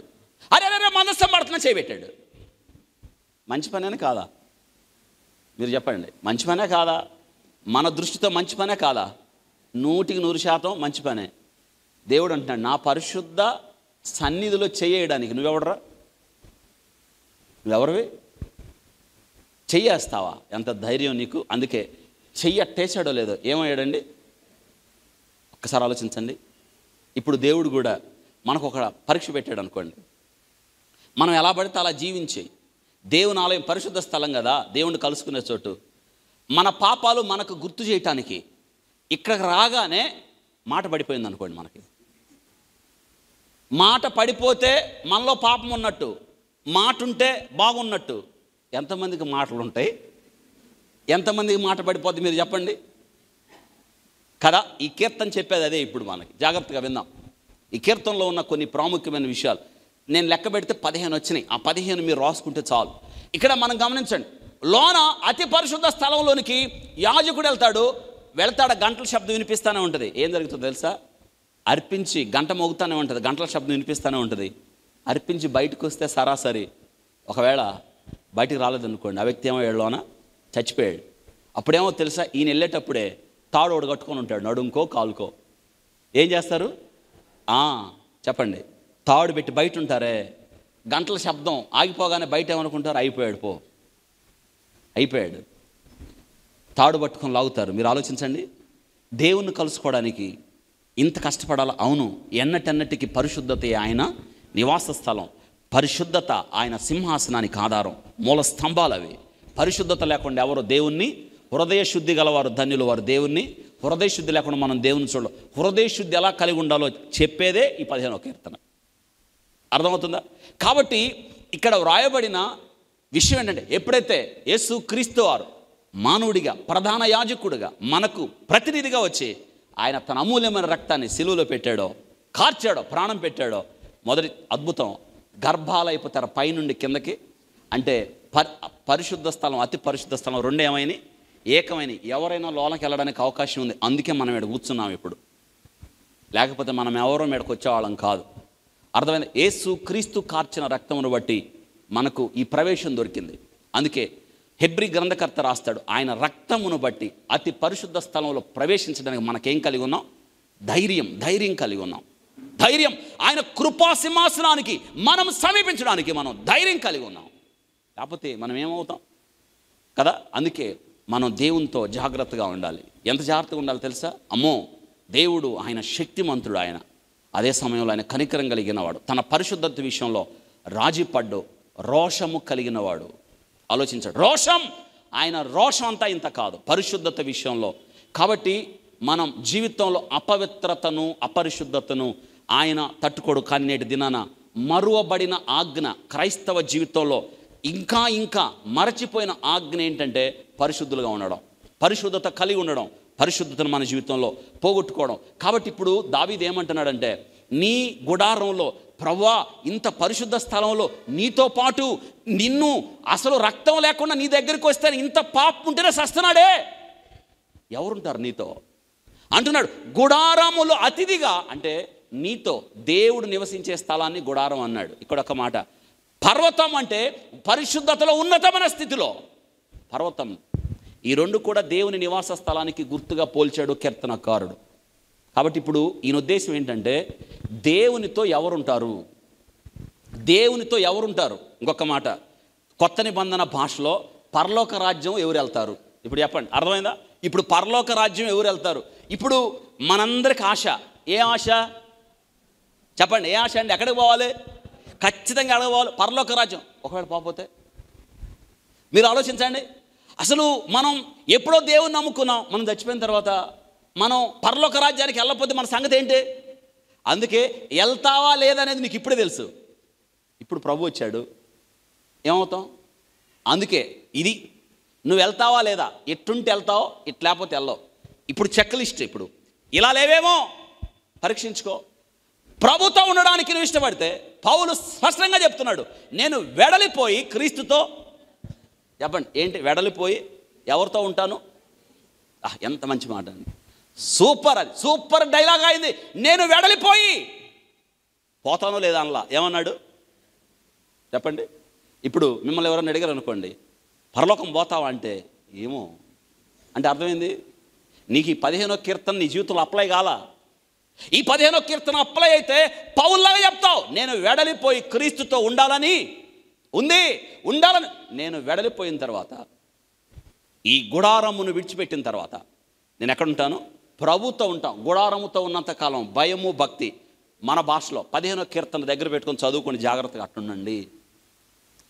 అరే మందసం పడుతున్నా చేయబెట్టాడు. మంచి పనేనా కాదా? మీరు చెప్పండి. మంచి పనే కాదా? మన దృష్టితో మంచి పనే కాదా? 100% మంచి పనే. దేవుడు అంటున్నాడు, నా పరిశుద్ధ సన్నిధిలో చేయడానికి నువ్వెవడరా? నువ్వెవరివి? చెయ్యేస్తావా? ఎంత ధైర్యం నీకు! అందుకే చెయ్యట్టేసాడో లేదో ఏమయ్యాడండి? ఒక్కసారి ఆలోచించండి. ఇప్పుడు దేవుడు కూడా మనకు ఒక పరీక్ష పెట్టాడు అనుకోండి. మనం ఎలా పడితే అలా జీవించి, దేవుని ఆలయం పరిశుద్ధ స్థలం కదా, దేవుణ్ణి కలుసుకునే చోటు. మన పాపాలు మనకు గుర్తు చేయటానికి ఇక్కడికి రాగానే మాట పడిపోయింది అనుకోండి. మనకి మాట పడిపోతే మనలో పాపం ఉన్నట్టు, మాట ఉంటే బాగున్నట్టు. ఎంతమందికి మాటలు ఉంటాయి? ఎంతమందికి మాట పడిపోద్ది మీరు చెప్పండి కదా. ఈ కీర్తన చెప్పేది అదే. ఇప్పుడు మనకి జాగ్రత్తగా విందాం. ఈ కీర్తనలో ఉన్న కొన్ని ప్రాముఖ్యమైన విషయాలు నేను లెక్క పెడితే 15 వచ్చినాయి. ఆ 15 మీరు రాసుకుంటే చాలు. ఇక్కడ మనం గమనించండి, లోన అతి పరిశుద్ధ స్థలంలోనికి యాజకుడు వెళ్తాడు. గంటల శబ్దం వినిపిస్తూనే ఉంటుంది. ఏం జరుగుతుందో తెలుసా? అర్పించి గంట మోగుతూనే ఉంటుంది, గంటల శబ్దం వినిపిస్తూనే ఉంటుంది. అర్పించి బయటకు వస్తే సరాసరి ఒకవేళ బయటికి రాలేదనుకోండి, ఆ వ్యక్తి ఏమయ్యాడు? లోన చచ్చిపోయాడు. అప్పుడేమో తెలుసా? ఈయన వెళ్ళేటప్పుడే తాడు ఒకటి కట్టుకొని ఉంటాడు, నడుంకో కాలుకో. ఏం చేస్తారు? చెప్పండి. తాడు పెట్టి బయట ఉంటారే, గంటల శబ్దం ఆగిపోగానే బయట ఏమనుకుంటారు? అయిపోయాడు. తాడు పట్టుకొని లాగుతారు. మీరు ఆలోచించండి. దేవుణ్ణి కలుసుకోవడానికి ఇంత కష్టపడాలి. అవును, ఎన్నటెన్నటికి పరిశుద్ధత ఆయన నివాస స్థలం. పరిశుద్ధత ఆయన సింహాసనానికి ఆధారం, మూల స్తంభాలు అవి. పరిశుద్ధత లేకుండా ఎవరు దేవుణ్ణి, హృదయ శుద్ధి గలవారు ధన్యులు వారు దేవుణ్ణి. హృదయ శుద్ధి లేకుండా మనం దేవుని చూడలేం. హృదయ శుద్ధి ఎలా కలిగి ఉండాలో చెప్పేదే ఈ 15వ కీర్తన. అర్థమవుతుందా? కాబట్టి ఇక్కడ వ్రాయబడిన విషయం ఏంటంటే, ఎప్పుడైతే యేసు క్రీస్తు వారు మానవుడిగా, ప్రధాన యాజకుడిగా, మనకు ప్రతినిధిగా వచ్చి ఆయన తన అమూల్యమైన రక్తాన్ని సిలువలో పెట్టాడో, కార్చాడో, ప్రాణం పెట్టాడో, మొదటి అద్భుతం గర్భాలయపు తెర పైనుండి కిందకి, అంటే పరిశుద్ధ స్థలం, అతి పరిశుద్ధ స్థలం రెండు ఏమైనాయి? ఏకమైనవి. ఎవరైనా లోనకి వెళ్ళడానికి అవకాశం ఉంది. అందుకే మనం ఇక్కడ కూర్చున్నాం ఇప్పుడు. లేకపోతే మనం ఎవరో మీదకి వచ్చేవాళ్ళం కాదు. అర్థమైంది? యేసు క్రీస్తు కార్చిన రక్తమును బట్టి మనకు ఈ ప్రవేశం దొరికింది. అందుకే హెబ్రీ గ్రంథకర్త రాస్తాడు, ఆయన రక్తమును బట్టి అతి పరిశుద్ధ స్థలంలో ప్రవేశించడానికి మనకేం కలిగి ఉన్నాం? ధైర్యం కలిగి ఉన్నాం. ధైర్యం, ఆయన కృపా సింహాసనానికి మనం సమీపించడానికి మనం ధైర్యం కలిగి ఉన్నాం. లేకపోతే మనం ఏమవుతాం కదా. అందుకే మనం దేవునితో జాగ్రత్తగా ఉండాలి. ఎంత జాగ్రత్తగా ఉండాలి తెలుసా? అమ్మో, దేవుడు ఆయన శక్తిమంతుడు. ఆయన అదే సమయంలో ఆయన కనికరం కలిగినవాడు. తన పరిశుద్ధత విషయంలో రాజీ పడ్డు రోషము కలిగినవాడు. ఆలోచించాడు, ఆయన రోషం అంతా ఇంత కాదు పరిశుద్ధత విషయంలో. కాబట్టి మనం జీవితంలో అపవిత్రతను, అపరిశుద్ధతను ఆయన తట్టుకోడు. కానీ నేటి దినాన మరువబడిన ఆజ్ఞ క్రైస్తవ జీవితంలో ఇంకా మరచిపోయిన ఆజ్ఞ ఏంటంటే పరిశుద్ధులుగా ఉండడం, పరిశుద్ధత కలిగి ఉండడం, పరిశుద్ధతను మన జీవితంలో పోగొట్టుకోవడం. కాబట్టి ఇప్పుడు దావీదు ఏమంటున్నాడంటే, నీ గుడారంలో ప్రభువా, ఇంత పరిశుద్ధ స్థలంలో నీతో పాటు నిన్ను అసలు రక్తం లేకుండా నీ దగ్గరికి వస్తే ఇంత పాపం ఉంటేనే సస్తున్నాడే, ఎవరుంటారు నీతో అంటున్నాడు. గుడారములో అతిథిగా అంటే నీతో దేవుడు నివసించే స్థలాన్ని గుడారం అన్నాడు. ఇక్కడ ఒక మాట, పర్వతం అంటే పరిశుద్ధతలో ఉన్నతమైన స్థితిలో పర్వతం. ఈ రెండు కూడా దేవుని నివాస స్థలానికి గుర్తుగా పోల్చాడు కీర్తనకారుడు. కాబట్టి ఇప్పుడు ఈయన ఉద్దేశం ఏంటంటే, దేవునితో ఎవరుంటారు? ఇంకొక మాట, కొత్త నిబంధన భాషలో పరలోక రాజ్యం ఎవరు వెళ్తారు? ఇప్పుడు చెప్పండి, అర్థమైందా? ఇప్పుడు పరలోక రాజ్యం ఎవరు వెళ్తారు? ఇప్పుడు మనందరికి ఆశ, ఏ ఆశ చెప్పండి? ఏ ఆశ అండి? ఎక్కడికి పోవాలి? ఖచ్చితంగా ఎక్కడికి పోవాలి? పరలోక రాజ్యం. ఒకవేళ పోకపోతే మీరు ఆలోచించండి. అసలు మనం ఎప్పుడో దేవుని నమ్ముకున్నాం, మనం చచ్చిపోయిన తర్వాత మనం పరలోక రాజ్యానికి వెళ్ళకపోతే మన సంగతి ఏంటి? అందుకే వెళ్తావా లేదనేది నీకు ఇప్పుడే తెలుసు. ఇప్పుడు ప్రభు వచ్చాడు, ఏమవుతాం? అందుకే ఇది నువ్వు వెళ్తావా లేదా, ఎట్టుంటే వెళ్తావో, ఇట్లా లేకపోతే వెళ్ళవు. ఇప్పుడు చెక్ లిస్ట్, ఇప్పుడు ఇలా లేవేమో పరీక్షించుకో. ప్రభుతో ఉండడానికి నువ్వు ఇష్టపడితే పౌలు స్పష్టంగా చెప్తున్నాడు, నేను వెడలిపోయి క్రీస్తుతో, చెప్పండి ఏంటి వెడలిపోయి ఎవరితో ఉంటాను? ఎంత మంచి మాట అండి, సూపర్, అది సూపర్ డైలాగ్ అయింది. నేను వెడలిపోయి పోతానో లేదా అనలా, ఏమన్నాడు చెప్పండి? ఇప్పుడు మిమ్మల్ని ఎవరైనా అడిగారు అనుకోండి, పరలోకం పోతావా అంటే ఏమో అంటే అర్థమైంది. నీకు ఈ 15వ కీర్తన నీ జీవితంలో అప్లై కాలా. ఈ 15వ కీర్తన అప్లై అయితే పౌల్లాగా చెప్తావు, నేను వెడలిపోయి క్రీస్తుతో ఉండాలని నేను వెడలిపోయిన తర్వాత, ఈ గుడారమును విడిచిపెట్టిన తర్వాత నేను ఎక్కడ ఉంటాను? ప్రభుతో ఉంటాం. గుడారముతో ఉన్నంతకాలం భయము, భక్తి. మన భాషలో 15వ కీర్తన దగ్గర పెట్టుకొని చదువుకొని జాగ్రత్తగా అట్టుండండి.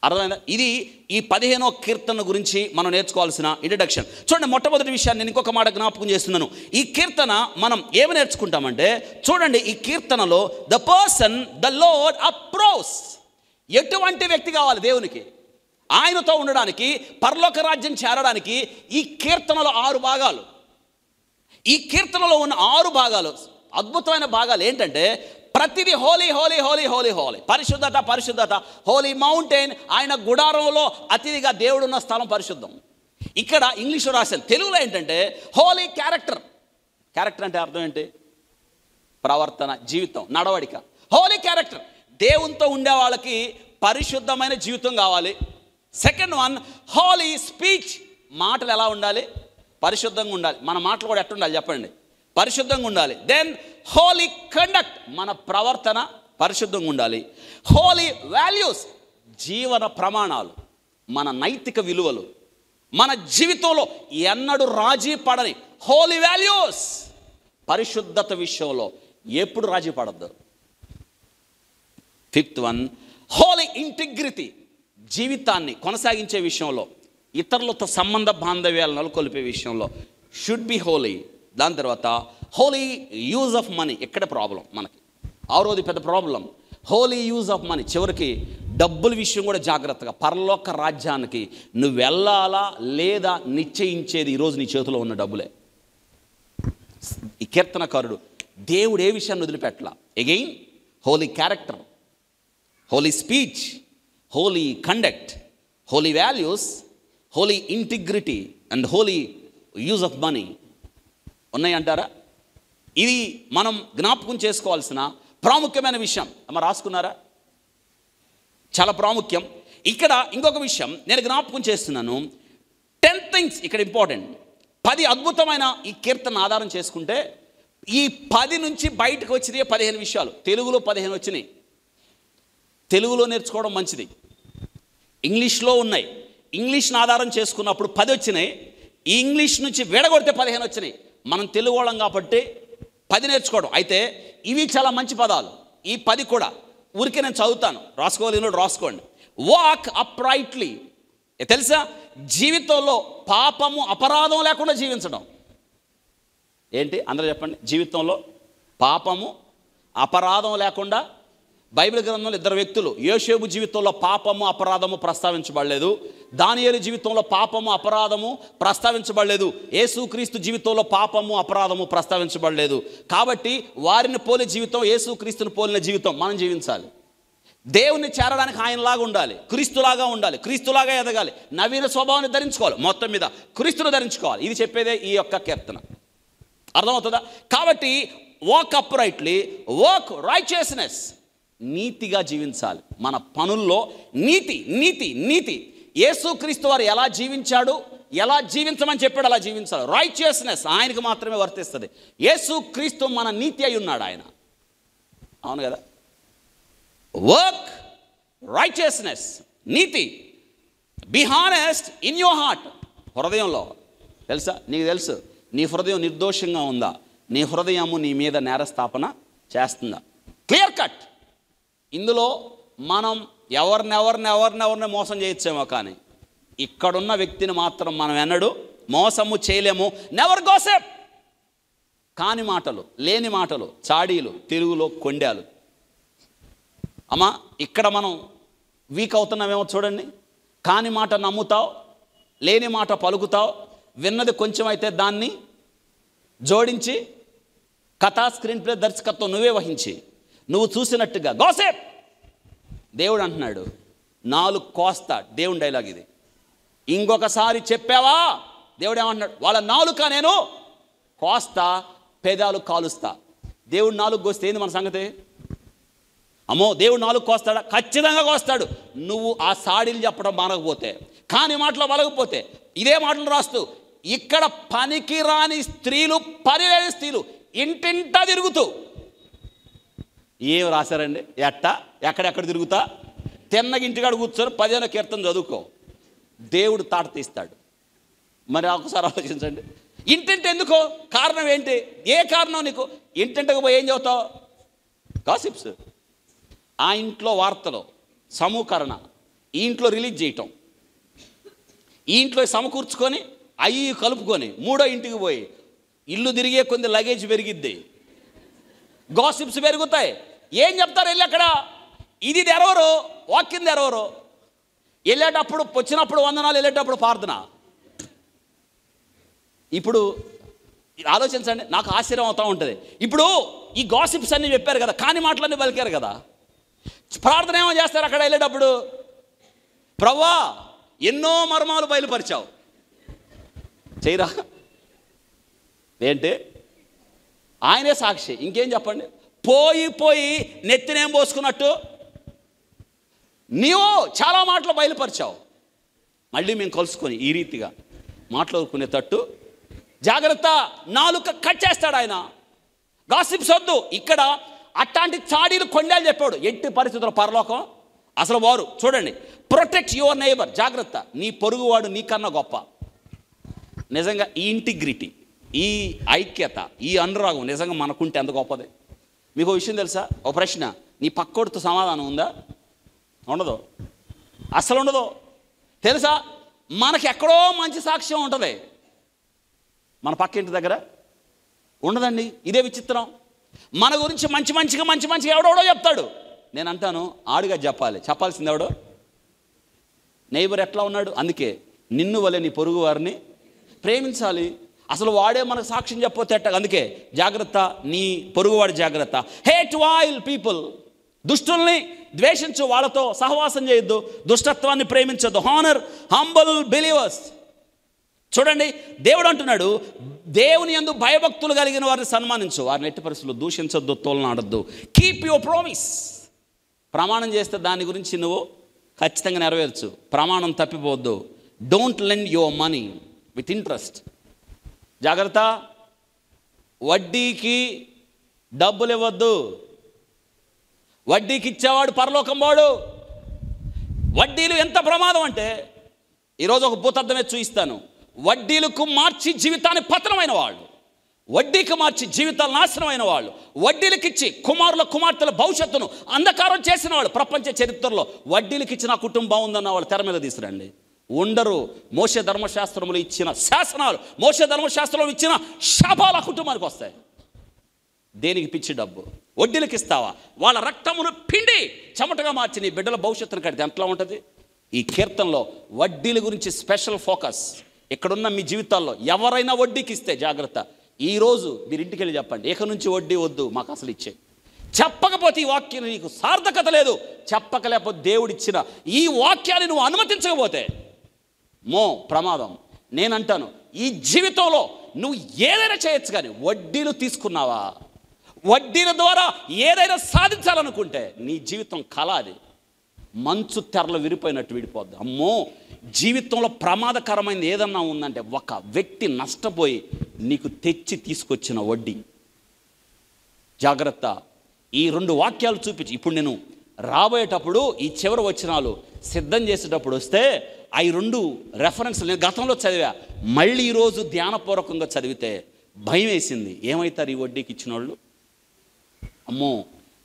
అర్థమైందా? ఇది ఈ 15వ కీర్తన గురించి మనం నేర్చుకోవాల్సిన ఇంట్రడక్షన్. చూడండి, మొట్టమొదటి విషయాన్ని నేను ఇంకొక మాట జ్ఞాపకం చేస్తున్నాను. ఈ కీర్తన మనం ఏమి నేర్చుకుంటామంటే, చూడండి, ఈ కీర్తనలో ద పర్సన్ ద లార్డ్ అప్రోస్, ఎటువంటి వ్యక్తి కావాలి దేవునికి ఆయనతో ఉండడానికి, పరలోక రాజ్యం చేరడానికి? ఈ కీర్తనలో 6 భాగాలు. ఈ కీర్తనలో ఉన్న 6 భాగాలు, అద్భుతమైన భాగాలు ఏంటంటే, ప్రతిదీ హోలీ హోలీ హోలీ హోలీ హోలీ, పరిశుద్ధత. హోలీ మౌంటైన్, ఆయన గుడారంలో అతిథిగా దేవుడున్న స్థలం పరిశుద్ధం. ఇక్కడ ఇంగ్లీష్లో రాశాను, తెలుగులో ఏంటంటే హోలీ క్యారెక్టర్ అంటే అర్థం ఏంటి? ప్రవర్తన, జీవితం, నడవడిక. హోలీ క్యారెక్టర్, దేవునితో ఉండే వాళ్ళకి పరిశుద్ధమైన జీవితం కావాలి. సెకండ్ వన్, హోలీ స్పీచ్, మాటలు ఎలా ఉండాలి? పరిశుద్ధంగా ఉండాలి. మన మాటలు కూడా ఎట్టుండాలి చెప్పండి? పరిశుద్ధంగా ఉండాలి. దెన్ హోలీ కండక్ట్, మన ప్రవర్తన పరిశుద్ధంగా ఉండాలి. హోలీ వాల్యూస్, జీవన ప్రమాణాలు, మన నైతిక విలువలు, మన జీవితంలో ఎన్నడూ రాజీ పడని హోలీ వాల్యూస్. పరిశుద్ధత విషయంలో ఎప్పుడు రాజీ పడద్దు. ఫిఫ్త్ వన్, హోలీ ఇంటిగ్రిటీ, జీవితాన్ని కొనసాగించే విషయంలో, ఇతరులతో సంబంధ బాంధవ్యాలు నెలకొల్పే విషయంలో షుడ్ బి హోలీ. దాని తర్వాత హోలీ యూజ్ ఆఫ్ మనీ, ఎక్కడ ప్రాబ్లం మనకి? 6వది పెద్ద problem, holy use of money. చివరికి డబ్బుల విషయం కూడా జాగ్రత్తగా. పరలోక రాజ్యానికి నువ్వు వెళ్ళాలా లేదా నిశ్చయించేది ఈరోజు నీ చేతిలో ఉన్న డబ్బులే. ఈ కీర్తనకారుడు దేవుడు ఏ విషయాన్ని వదిలిపెట్టలా. Again holy character, holy speech, holy conduct, holy values, holy integrity and holy use of money ఉన్నాయంటారా? ఇది మనం జ్ఞాపకం చేసుకోవాల్సిన ప్రాముఖ్యమైన విషయం. అమ్మ రాసుకున్నారా? చాలా ప్రాముఖ్యం. ఇక్కడ ఇంకొక విషయం నేను జ్ఞాపకం చేస్తున్నాను. 10 థింగ్స్ ఇక్కడ ఇంపార్టెంట్. 10 అద్భుతమైన ఈ కీర్తన ఆధారం చేసుకుంటే ఈ 10 నుంచి బయటకు వచ్చినాయి 15 విషయాలు. తెలుగులో 15 వచ్చినాయి. తెలుగులో నేర్చుకోవడం మంచిది. ఇంగ్లీష్లో ఉన్నాయి. ఇంగ్లీష్ని ఆధారం చేసుకున్నప్పుడు 10 వచ్చినాయి. ఈ ఇంగ్లీష్ నుంచి విడగొడితే 15 వచ్చినాయి. మనం తెలుగు వాళ్ళం కాబట్టి 10 నేర్చుకోవడం. అయితే ఇవి చాలా మంచి పదాలు. ఈ 10 కూడా ఊరికే నేను చదువుతాను, రాసుకోవాలి, రాసుకోండి. వాక్ అప్రైట్లీ. తెలుసా, జీవితంలో పాపము అపరాధం లేకుండా జీవించడం. ఏంటి అందరూ చెప్పండి. జీవితంలో పాపము అపరాధం లేకుండా. బైబిల్ గ్రంథంలో 2 వ్యక్తులు, యోసేపు జీవితంలో పాపము అపరాధము ప్రస్తావించబడలేదు. దానియేలు జీవితంలో పాపము అపరాధము ప్రస్తావించబడలేదు. యేసుక్రీస్తు జీవితంలో పాపము అపరాధము ప్రస్తావించబడలేదు. కాబట్టి వారిని పోలి జీవితం, యేసుక్రీస్తుని పోలిన జీవితం మనం జీవించాలి. దేవుని చేరడానికి ఆయనలాగా ఉండాలి, క్రీస్తులాగా ఉండాలి, క్రీస్తులాగా ఎదగాలి, నవీన స్వభావాన్ని ధరించుకోవాలి, మొత్తం మీద క్రీస్తును ధరించుకోవాలి. ఇది చెప్పేదే ఈ యొక్క కీర్తన. అర్థమవుతుందా? కాబట్టి వాక్ అప్రైట్లీ, వాక్ రైచియస్నెస్, నీతిగా జీవించాలి. మన పనుల్లో నీతి నీతి నీతి. యేసుక్రీస్తు వారు ఎలా జీవించాడు, ఎలా జీవించమని చెప్పాడు అలా జీవించాలి. రైచియస్నెస్ ఆయనకు మాత్రమే వర్తిస్తుంది. యేసుక్రీస్తు మన నీతి అయి ఉన్నాడు ఆయన. అవును కదా? Work, righteousness, NITI. Be honest in your heart. హృదయంలో తెలుసా, నీకు తెలుసు నీ హృదయం నిర్దోషంగా ఉందా, నీ హృదయము నీ మీద నేరస్థాపన చేస్తుందా? Clear cut. ఇందులో మనం ఎవరిని మోసం చేయొచ్చేమో, కానీ ఇక్కడున్న వ్యక్తిని మాత్రం మనం ఎన్నడూ మోసము చేయలేము. Never gossip. కాని మాటలు, లేని మాటలు, చాడీలు, తెలుగులో కొండాలు. అమ్మా, ఇక్కడ మనం వీక్ అవుతున్నామేమో చూడండి. కాని మాట నమ్ముతావు, లేని మాట పలుకుతావు, విన్నది కొంచెం అయితే దాన్ని జోడించి కథా స్క్రీన్ ప్లే దర్శకత్వం నువ్వే వహించి నువ్వు చూసినట్టుగా గాసిప్. దేవుడు అంటున్నాడు 4 కోస్తా. దేవుని డైలాగ్ ఇది. ఇంకొకసారి చెప్పావా, దేవుడు ఏమంటున్నాడు, వాళ్ళ నాలుక నేను కోస్తా, పెదాలు కాలుస్తా. దేవుడు 4 కోస్తే ఏంది మన సంగతి? అమ్మో, దేవుడు 4 కోస్తాడా? ఖచ్చితంగా కోస్తాడు. నువ్వు ఆ సాడీలు చెప్పడం మానకపోతే, కాని మాటలు వలగపోతే, ఇదే మాటలు రాస్తూ ఇక్కడ పనికి రాని స్త్రీలు, పనిలేని స్త్రీలు ఇంటింటా తిరుగుతూ ఏం రాశారండి? ఎక్కడెక్కడ తిరుగుతా? తిన్నగి ఇంటికాడ కూర్చొని 15వ కీర్తన చదువుకో, దేవుడు తాట తీస్తాడు. మరి ఒకసారి ఆలోచించండి. ఇంటింటి ఎందుకో? కారణం ఏంటి? ఏ కారణం నీకు? ఇంటింటికి పోయి ఏం చదువుతావు? గాసిప్స్. ఆ ఇంట్లో వార్తలు, సమూకరణ, ఈ ఇంట్లో రిలీజ్ చేయటం, ఈ ఇంట్లో సమకూర్చుకొని అవి కలుపుకొని 3వ ఇంటికి పోయి ఇల్లు తిరిగే కొంత లగేజ్ పెరిగిద్ది, గాసిప్స్ పెరుగుతాయి. ఏం చెప్తారు వెళ్ళి అక్కడ? ఇది తెరవరు, వాక్యం తెరవరు. వెళ్ళేటప్పుడు వచ్చినప్పుడు వందనాలు, వెళ్ళేటప్పుడు ప్రార్థన. ఇప్పుడు ఆలోచించండి, నాకు ఆశ్చర్యం అవుతూ ఉంటుంది. ఇప్పుడు ఈ గాసిప్స్ అన్నీ చెప్పారు కదా, కాని మాటలన్నీ పలికారు కదా, ప్రార్థన ఏమో చేస్తారు అక్కడ వెళ్ళేటప్పుడు? ప్రభువా ఎన్నో మర్మాలు బయలుపరిచావు, చేయరా? ఏంటి? ఆయనే సాక్షి, ఇంకేం చెప్పండి. పోయి నెత్తినేం పోసుకున్నట్టు నీవు చాలా మాటలు బయలుపరిచావు. మళ్ళీ మేము కలుసుకొని ఈ రీతిగా మాట్లాడుకునేటట్టు జాగ్రత్త. నాలుక కట్ చేస్తాడు ఆయన. గాసిప్స్ వద్దు. ఇక్కడ అట్లాంటి చాడీలు కొండలు చెప్పాడు. ఎట్టి పరిస్థితుల్లో పరలోకం అసలు వారు చూడండి. Protect your neighbour. జాగ్రత్త, నీ పొరుగువాడు నీకన్నా గొప్ప. నిజంగా ఈ ఇంటిగ్రిటీ, ఈ ఐక్యత, ఈ అనురాగం నిజంగా మనకుంటే ఎంత గొప్పది. మీకు ఒక విషయం తెలుసా? ఒక ప్రశ్న, నీ పక్కోడితో సమాధానం ఉందా? ఉండదు, అసలు ఉండదు. తెలుసా, మనకి ఎక్కడో మంచి సాక్ష్యం ఉంటుంది, మన పక్కింటి దగ్గర ఉండదండి. ఇదే విచిత్రం. మన గురించి మంచిగా ఎవడెవడో చెప్తాడు. నేను అంటాను, ఆడుగా చెప్పాల్సింది ఎవడో? నైబర్ ఎట్లా ఉన్నాడు? అందుకే నిన్ను వలె నీ పొరుగు వారిని ప్రేమించాలి. అసలు వాడే మనకు సాక్ష్యం చెప్పొతే ఎట్ట? అందుకే జాగ్రత్త, నీ పొరుగువాడి జాగ్రత్త. Hate vile people. దుష్టుల్ని ద్వేషించు, వాళ్ళతో సహవాసం చేయొద్దు, దుష్టత్వాన్ని ప్రేమించొద్దు. Honour humble believers. చూడండి, దేవుడు అంటున్నాడు, దేవుని యందు భయభక్తులు కలిగిన వారిని సన్మానించు, వారిని ఎట్టి పరిస్థితుల్లో దూషించొద్దు, తోలనాడొద్దు. Keep your promise. ప్రమాణం చేస్తే దాని గురించి నువ్వు ఖచ్చితంగా నెరవేర్చు. ప్రమాణం తప్పిపోవద్దు. Don't lend your money with interest. జాగ్రత్త, వడ్డీకి డబ్బులు ఇవ్వద్దు. వడ్డీకి ఇచ్చేవాడు పరలోకం వాడు. వడ్డీలు ఎంత ప్రమాదం అంటే, ఈరోజు ఒక భూతద్దమే చూపిస్తాను. వడ్డీలకు మార్చి జీవితాన్ని పతనమైన వాళ్ళు, వడ్డీకి మార్చి జీవితాలు నాశనమైన వాళ్ళు, వడ్డీలకిచ్చి కుమారుల కుమార్తెల భవిష్యత్తును అంధకారం చేసిన వాళ్ళు ప్రపంచ చరిత్రలో వడ్డీలకిచ్చిన కుటుంబం బాగుందన్న వాళ్ళు తెర మీద తీసుకురండి. ఉండరు. మోషే ధర్మశాస్త్రములు ఇచ్చిన శాసనాలు, మోషే ధర్మశాస్త్రంలో ఇచ్చిన శాపాలు ఆ కుటుంబానికి వస్తాయి. దేనికి? పిచ్చి డబ్బు. వడ్డీలకు ఇస్తావా? వాళ్ళ రక్తమును పిండి చెమటగా మార్చి నీ బిడ్డల భవిష్యత్తును కడితే ఎంతలా ఉంటుంది? ఈ కీర్తనలో వడ్డీల గురించి స్పెషల్ ఫోకస్. ఇక్కడున్న మీ జీవితాల్లో ఎవరైనా వడ్డీకి ఇస్తే జాగ్రత్త. ఈరోజు మీరు ఇంటికి వెళ్ళి చెప్పండి, ఇక నుంచి వడ్డీ వద్దు, మాకు అసలు ఇచ్చే. చెప్పకపోతే ఈ వాక్యం నీకు సార్థకత లేదు. చెప్పకలేకపోతే దేవుడిచ్చిన ఈ వాక్యాన్ని నువ్వు అనుమతించకపోతే ప్రమాదం. నేనంటాను, ఈ జీవితంలో నువ్వు ఏదైనా చేయొచ్చు, కానీ వడ్డీలు తీసుకున్నావా, వడ్డీల ద్వారా ఏదైనా సాధించాలనుకుంటే నీ జీవితం కళ. అది మంచు తెరలు విరిపోయినట్టు విడిపోద్ది. అమ్మో, జీవితంలో ప్రమాదకరమైనది ఏదన్నా ఉందంటే ఒక వ్యక్తి నష్టపోయి నీకు తెచ్చి తీసుకొచ్చిన వడ్డీ. జాగ్రత్త. ఈ 2 వాక్యాలు చూపించి ఇప్పుడు నేను రాబోయేటప్పుడు ఈ చివరి వచనాలు సిద్ధం చేసేటప్పుడు వస్తే ఈ 2 రెఫరెన్స్లు నేను గతంలో చదివా. మళ్ళీ ఈరోజు ధ్యానపూర్వకంగా చదివితే భయం వేసింది. ఏమవుతారు ఈ వడ్డీకి ఇచ్చిన వాళ్ళు? అమ్మో,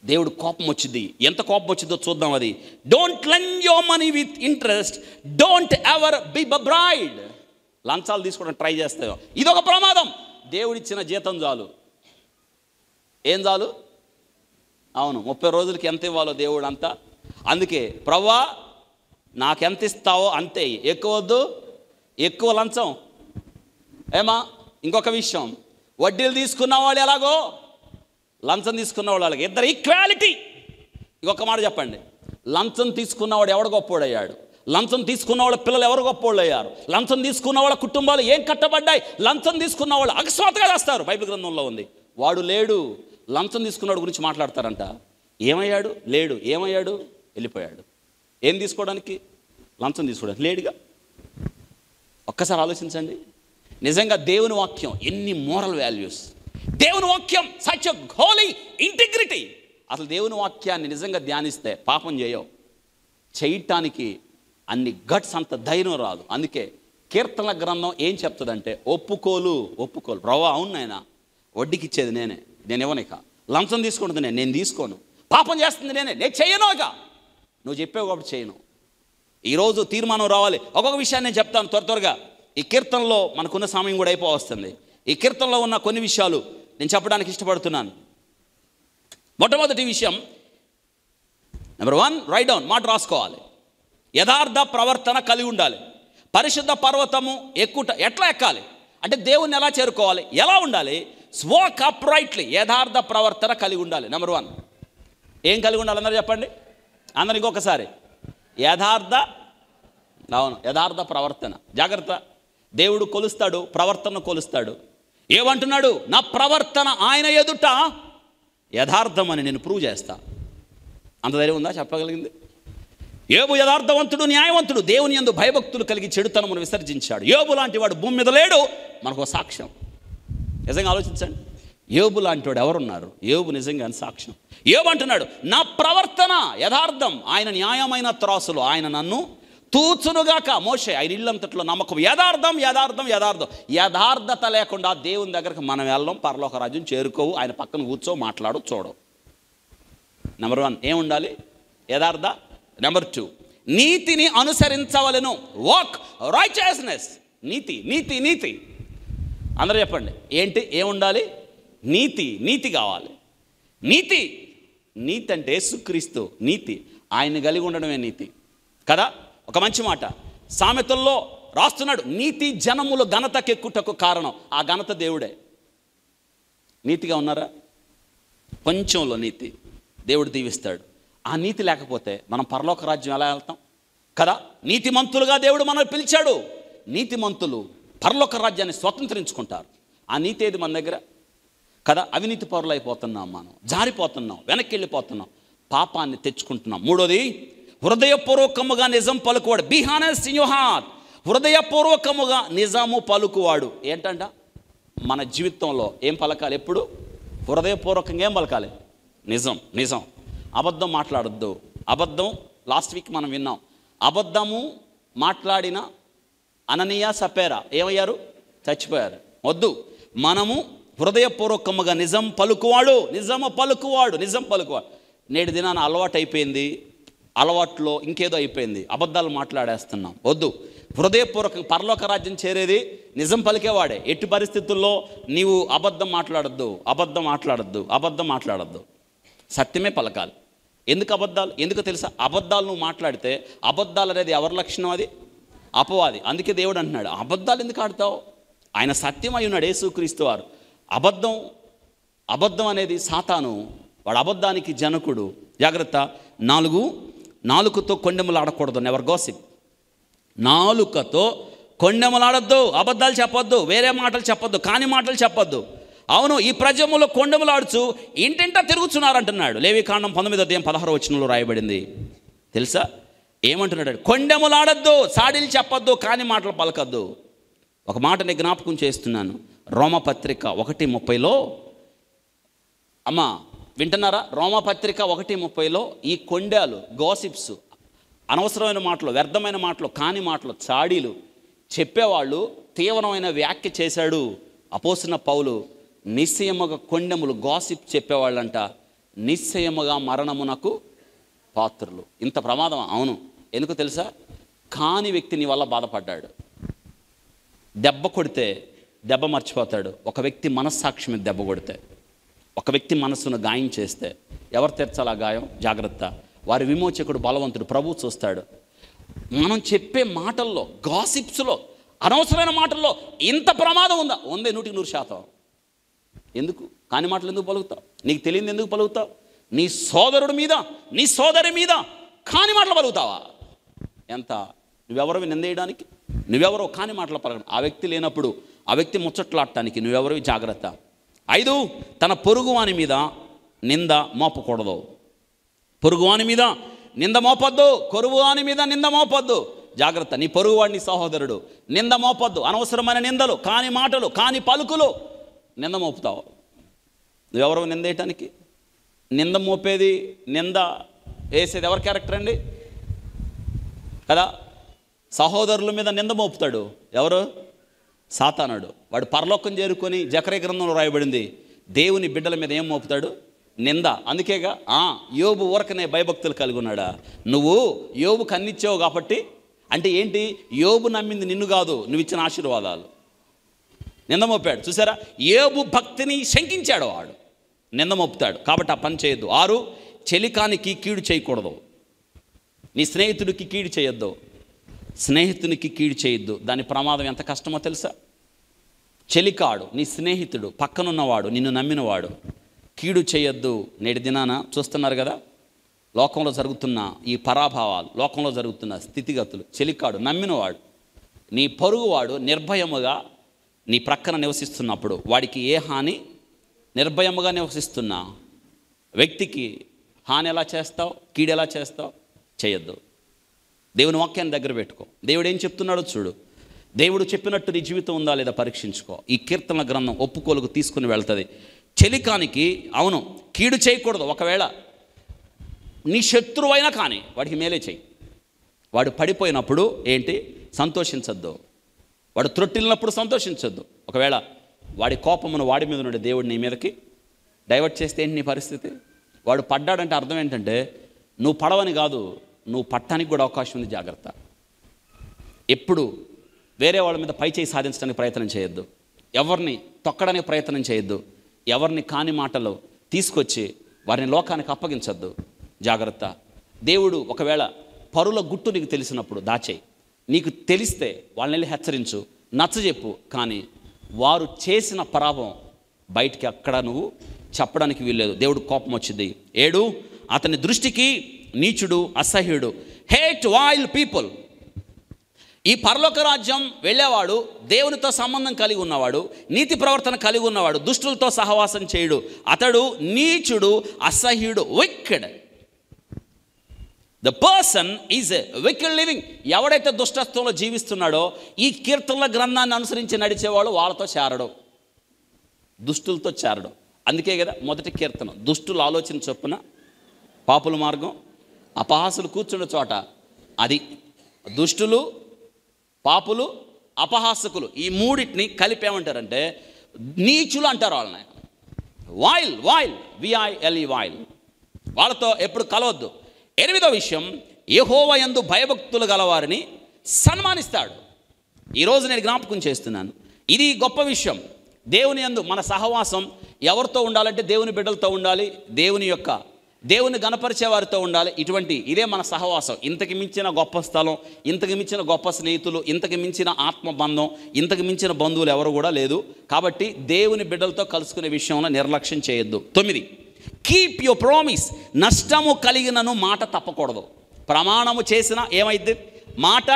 దేవుడు కోపం వచ్చింది. ఎంత కోపం వచ్చిందో చూద్దాం. అది don't lend your money with interest, don't ever B braid. లంచాలు తీసుకోవడం ట్రై చేస్తాయో ఇదొక ప్రమాదం. దేవుడిచ్చిన జీతం చాలు. ఏం చాలు? అవును, 30 రోజులకి ఎంత ఇవ్వాలో దేవుడు అంతా. అందుకే ప్రభువా నాకెంత ఇస్తావో అంతే, ఎక్కువ వద్దు, ఎక్కువ లంచం. ఏమా, ఇంకొక విషయం, వడ్డీలు తీసుకున్న వాళ్ళు ఎలాగో లంచం తీసుకున్న వాళ్ళు అలాగే, ఇద్దరు ఈక్వాలిటీ. ఇంకొక మాట చెప్పండి, లంచం తీసుకున్నవాడు ఎవడు గొప్పోడయ్యాడు? లంచం తీసుకున్న వాళ్ళ పిల్లలు ఎవరు గొప్పోళ్ళు అయ్యారు? లంచం తీసుకున్న వాళ్ళ కుటుంబాలు ఏం కట్టబడ్డాయి? లంచం తీసుకున్న వాళ్ళు అకస్మాత్తుగా చేస్తారు. బైబిల్ గ్రంథంలో ఉంది. వాడు లేడు. లంచం తీసుకున్నవాడు గురించి మాట్లాడతారంట. ఏమయ్యాడు? లేడు. ఏమయ్యాడు? వెళ్ళిపోయాడు. ఏం తీసుకోవడానికి? లంచం తీసుకోవడానికి లేడుగా. ఒక్కసారి ఆలోచించండి. నిజంగా దేవుని వాక్యం ఎన్ని మోరల్ వాల్యూస్. దేవుని వాక్యం సచ్ ఎ హోలీ ఇంటిగ్రిటీ. అసలు దేవుని వాక్యాన్ని నిజంగా ధ్యానిస్తే పాపం చేయటానికి అన్ని గట్స్, అంత ధైర్యం రాదు. అందుకే కీర్తనల గ్రంథం ఏం చెప్తుందంటే ఒప్పుకోలు. ప్రభా అవును నాయన, వడ్డీకి ఇచ్చేది నేనే, నేను ఇవ్వనిక. లంచం తీసుకుంటుంది నేను తీసుకోను. పాపం చేస్తుంది నేను చేయను. ఇక నువ్వు చెప్పావు కాబట్టి చేయను. ఈరోజు తీర్మానం రావాలి. ఒక్కొక్క విషయాన్ని నేను చెప్తాను త్వరగా. ఈ కీర్తనలో మనకున్న సమయం కూడా అయిపోవస్తుంది. ఈ కీర్తనలో ఉన్న కొన్ని విషయాలు నేను చెప్పడానికి ఇష్టపడుతున్నాను. మొట్టమొదటి విషయం, నెంబర్ 1, రైట్ డౌన్, మాట రాసుకోవాలి. యథార్థ ప్రవర్తన కలిగి ఉండాలి. పరిశుద్ధ పర్వతము ఎక్కుట ఎట్లా ఎక్కాలి అంటే దేవుణ్ణి ఎలా చేరుకోవాలి, ఎలా ఉండాలి? వాక్ అప్రైట్లీ. యథార్థ ప్రవర్తన కలిగి ఉండాలి. నెంబర్ 1 ఏం కలిగి ఉండాలి? అందరూ చెప్పండి. అందరు ఇంకొకసారి. యథార్థ ప్రవర్తన. జాగ్రత్త. దేవుడు కొలుస్తాడు, ప్రవర్తన కొలుస్తాడు. ఏమంటున్నాడు? నా ప్రవర్తన ఆయన ఎదుట యథార్థమని నేను ప్రూవ్ చేస్తా. అంత ధైర్యం ఉందా చెప్పగలిగింది? యోబు యథార్థవంతుడు, న్యాయవంతుడు, దేవుని యందు భయభక్తులు కలిగి చెడుతనమును విసర్జించాడు. యోబు లాంటి వాడు భూమి మీద లేడు. మనకు సాక్ష్యం. నిజంగా ఆలోచించండి, యోబు లాంటి వాడు ఎవరున్నారు? యోబు నిజంగా సాక్ష్యం. యోబు అంటున్నాడు, నా ప్రవర్తన యథార్థం, ఆయన న్యాయమైన త్రాసులో ఆయన నన్ను తూచునుగాక. మోషే ఆయన ఇల్లంతట్లో నమ్మకం. యథార్థం. యథార్థత లేకుండా దేవుని దగ్గరకు మనం వెళ్ళం, పరలోక రాజ్యం చేరుకోవు. ఆయన పక్కన కూర్చో, మాట్లాడు, చూడవు. నెంబర్ 1 ఏముండాలి? యథార్థ. నెంబర్ 2 నీతిని అనుసరించవలెను. Walk righteousness. నీతి. అందరూ చెప్పండి. ఏంటి? ఏముండాలి? నీతి కావాలి. నీతి అంటే యేసుక్రీస్తు నీతి. ఆయన కలిగి ఉండడమే నీతి కదా. ఒక మంచి మాట సామెతల్లో రాస్తున్నాడు, నీతి జనములు ఘనతకెక్కుటకు కారణం. ఆ ఘనత దేవుడే. నీతిగా ఉన్నారా? కొంచెంలో నీతి దేవుడు దీవిస్తాడు. ఆ నీతి లేకపోతే మనం పరలోక రాజ్యం ఎలా వెళ్తాం కదా. నీతిమంతులుగా దేవుడు మనల్ని పిలిచాడు. నీతిమంతులు పరలోక రాజ్యాన్ని స్వతంత్రించుకుంటారు. ఆ నీతి ఏది మన దగ్గర కదా. అవినీతి పరులు అయిపోతున్నాం, మనం జారిపోతున్నాం, వెనక్కి వెళ్ళిపోతున్నాం, పాపాన్ని తెచ్చుకుంటున్నాం. 3వది హృదయపూర్వకముగా నిజం పలుకువాడు. Be honest in your heart. హృదయపూర్వకముగా నిజము పలుకువాడు. ఏంటంట? మన జీవితంలో ఏం పలకాలి? ఎప్పుడు హృదయపూర్వకంగా ఏం పలకాలి? నిజం. నిజం. అబద్ధం మాట్లాడొద్దు. అబద్ధం లాస్ట్ వీక్ మనం విన్నాం. అబద్ధము మాట్లాడిన అననీయ సపేరా ఏమయ్యారు? చచ్చిపోయారు. వద్దు. మనము హృదయపూర్వకముగా నిజం పలుకువాడు. నిజము పలుకువాడు. నిజం పలుకువాడు. నేటి దినాన అలవాటు అయిపోయింది. అలవాట్లో ఇంకేదో అయిపోయింది. అబద్ధాలు మాట్లాడేస్తున్నాం. వద్దు. హృదయపూర్వకంగా పరలోక రాజ్యం చేరేది నిజం పలికేవాడే. ఎట్టి పరిస్థితుల్లో నీవు అబద్ధం మాట్లాడద్దు. అబద్ధం మాట్లాడద్దు. అబద్ధం మాట్లాడద్దు. సత్యమే పలకాలి. ఎందుకు అబద్ధాలు? ఎందుకు తెలుసా? అబద్ధాలు నువ్వు మాట్లాడితే, అబద్ధాలు అనేది ఎవరి లక్షణం? అది అపవాది. అందుకే దేవుడు అంటున్నాడు, అబద్ధాలు ఎందుకు ఆడతావు? ఆయన సత్యం అయి ఉన్నాడు, యేసుక్రీస్తు వారు. అబద్ధం అనేది సాతాను. వాడు అబద్ధానికి జనకుడు. జాగ్రత్త. నాలుకతో కొండెములు ఆడకూడదు. Never gossip. నాలుకతో కొండెములాడద్దు. అబద్ధాలు చెప్పొద్దు. వేరే మాటలు చెప్పొద్దు. కాని మాటలు చెప్పొద్దు. అవును, ఈ ప్రజములో కొండెములాడుచు ఇంటింటా తిరుగుతున్నారు అంటున్నాడు. లేవికాండం 19:16 రాయబడింది. తెలుసా ఏమంటున్నాడు? కొండెములాడద్దు, సాడీలు చెప్పొద్దు, కాని మాటలు పలకద్దు. ఒక మాటని జ్ఞాపకం చేస్తున్నాను. రోమపత్రిక 1:30 అమ్మా వింటున్నారా? రోమపత్రిక 1:30 ఈ కొండాలు, గాసిప్స్, అనవసరమైన మాటలు, వ్యర్థమైన మాటలు, కాని మాటలు, చాడీలు చెప్పేవాళ్ళు తీవ్రమైన వ్యాఖ్య చేశాడు అపోస్తలుడైన పౌలు. నిశ్చయముగా కొండెములు, గాసిప్ చెప్పేవాళ్ళంట నిశ్చయముగా మరణమునకు పాత్రులు. ఇంత ప్రమాదం? అవును. ఎందుకు తెలుసా? కాని వ్యక్తి నీ వల్ల బాధపడ్డాడు. దెబ్బ కొడితే దెబ్బ మర్చిపోతాడు. ఒక వ్యక్తి మనస్సాక్షి మీద దెబ్బ కొడితే, ఒక వ్యక్తి మనస్సును గాయం చేస్తే ఎవరు తెరచాలి ఆ గాయం? జాగ్రత్త. వారి విమోచకుడు బలవంతుడు, ప్రభువు చూస్తాడు. మనం చెప్పే మాటల్లో, గాసిప్స్లో, అనవసరమైన మాటల్లో ఇంత ప్రమాదం ఉందా? ఉంది. 100% ఎందుకు కాని మాటలు ఎందుకు పలుకుతావు? నీకు తెలియదు ఎందుకు పలుకుతావు? నీ సోదరుడి మీద, నీ సోదరి మీద కాని మాటలు పలుకుతావా? ఎంత? నువ్వెవరవి నిందేయడానికి? నువ్వెవరో కాని మాటలు పలకడం. ఆ వ్యక్తి లేనప్పుడు ఆ వ్యక్తి ముచ్చట్లాడటానికి నువ్వెవరివి? జాగ్రత్త. 5, తన పొరుగువాని మీద నింద మోపకూడదు. పొరుగువాని మీద నింద మోపొద్దు. కొరువాని మీద నింద మోపొద్దు. జాగ్రత్త. నీ పొరుగువాడి, నీ సహోదరుడు నింద మోపొద్దు. అనవసరమైన నిందలు, కాని మాటలు, కాని పలుకులు నింద మోపుతావు. నువ్వెవరో నిందేయటానికి? నింద మోపేది, నింద వేసేది ఎవరి క్యారెక్టర్ అండి? కదా. సహోదరుల మీద నింద మోపుతాడు ఎవరు? సాతానుడు. వాడు పరలోకం చేరుకొని జకర్యా గ్రంథంలో రాయబడింది, దేవుని బిడ్డల మీద ఏం మోపుతాడు? నింద. అందుకేగా యోబు ఊరకనే భయభక్తులు కలిగి ఉన్నాడా? నువ్వు యోబుకు అన్నిచ్చావు కాబట్టి. అంటే ఏంటి? యోబు నమ్మింది నిన్ను కాదు, నువ్వు ఇచ్చిన ఆశీర్వాదాలు. నింద మోపాడు. చూసారా? యోబు భక్తిని శంకించాడు వాడు. నింద మోపుతాడు. కాబట్టి ఆ పని చేయొద్దు. 6, చెలికానికి కీడు చేయకూడదు. నీ స్నేహితుడికి కీడు చేయొద్దు. స్నేహితునికి కీడు చేయొద్దు. దాని ప్రమాదం ఎంత కష్టమో తెలుసా? చెలికాడు, నీ స్నేహితుడు, పక్కనున్నవాడు, నిన్ను నమ్మినవాడు. కీడు చేయొద్దు. నేటి దినాన చూస్తున్నారు కదా, లోకంలో జరుగుతున్న ఈ పరాభావాలు, లోకంలో జరుగుతున్న స్థితిగతులు. చెలికాడు, నమ్మినవాడు, నీ పొరుగువాడు నిర్భయముగా నీ ప్రక్కన నివసిస్తున్నప్పుడు వాడికి ఏ హాని? నిర్భయముగా నివసిస్తున్న వ్యక్తికి హాని ఎలా చేస్తావు? కీడు ఎలా చేస్తావు? చేయొద్దు. దేవుని వాక్యాన్ని దగ్గర పెట్టుకో. దేవుడు ఏం చెప్తున్నాడో చూడు. దేవుడు చెప్పినట్టు నీ జీవితం ఉందా లేదా పరీక్షించుకో. ఈ కీర్తన గ్రంథం ఒప్పుకోలుకు తీసుకుని వెళ్తుంది. చెలికానికి అవును కీడు చేయకూడదు. ఒకవేళ నీ శత్రువైనా కానీ వాడికి మేలే చేయి. వాడు పడిపోయినప్పుడు ఏంటి? సంతోషించద్దు. వాడు త్రొట్టిల్లినప్పుడు సంతోషించద్దు. ఒకవేళ వాడి కోపమును వాడి మీద నుండి దేవుడు నీ మీదకి డైవర్ట్ చేస్తే ఏంటి నీ పరిస్థితి? వాడు పడ్డాడంటే అర్థం ఏంటంటే నువ్వు పడవని కాదు, నువ్వు పట్టడానికి కూడా అవకాశం ఉంది. జాగ్రత్త. ఎప్పుడు వేరే వాళ్ళ మీద పై చేయి సాధించడానికి ప్రయత్నం చేయొద్దు. ఎవరిని తొక్కడానికి ప్రయత్నం చేయొద్దు. ఎవరిని కాని మాటలు తీసుకొచ్చి వారిని లోకానికి అప్పగించద్దు. జాగ్రత్త. దేవుడు ఒకవేళ పరుల గుట్టు నీకు తెలిసినప్పుడు దాచేయి. నీకు తెలిస్తే వాళ్ళని వెళ్ళి హెచ్చరించు, నచ్చజెప్పు. కానీ వారు చేసిన పరాభవం బయటికి అక్కడ నువ్వు చెప్పడానికి వీల్లేదు. దేవుడు కోపం వచ్చింది. 7, అతని దృష్టికి నీచుడు, అసహ్యుడు. Hate vile people. ఈ పరలోక రాజ్యం వెళ్ళేవాడు దేవునితో సంబంధం కలిగి ఉన్నవాడు, నీతి ప్రవర్తన కలిగి ఉన్నవాడు, దుష్టులతో సహవాసం చేయుడు. అతడు నీచుడు, అసహ్యుడు, wicked. The person is wicked living. ఎవడైతే దుష్టత్వంలో జీవిస్తున్నాడో ఈ కీర్తనల గ్రంథాన్ని అనుసరించి నడిచేవాడు వాళ్ళతో చేరడు, దుష్టులతో చేరడు. అందుకే కదా మొదటి కీర్తన, దుష్టుల ఆలోచన చొప్పున పాపుల మార్గం, అపహాసులు కూర్చున్న చోట. అది దుష్టులు, పాపులు, అపహాసకులు ఈ మూడింటిని కలిపేమంటారంటే నీచులు అంటారు వాళ్ళని. Vile V I L E vile. వాళ్ళతో ఎప్పుడు కలవద్దు. 8వ విషయం, యెహోవా యందు భయభక్తులు గలవారిని సన్మానిస్తాడు. ఈరోజు నేను జ్ఞాపకం చేస్తున్నాను, ఇది గొప్ప విషయం. దేవుని యందు మన సహవాసం ఎవరితో ఉండాలంటే దేవుని బిడ్డలతో ఉండాలి, దేవుని గణపరిచే వారితో ఉండాలి. ఇదే మన సహవాసం. ఇంతకు మించిన గొప్ప స్థలం, ఇంతకు మించిన గొప్ప స్నేహితులు, ఇంతకు మించిన ఆత్మబంధం, ఇంతకు మించిన బంధువులు ఎవరు కూడా లేదు. కాబట్టి దేవుని బిడ్డలతో కలుసుకునే విషయంలో నిర్లక్ష్యం చేయొద్దు. 9, కీప్ యువర్ ప్రామిస్. నష్టము కలిగినను మాట తప్పకూడదు. ప్రమాణము చేసినా ఏమైంది? మాట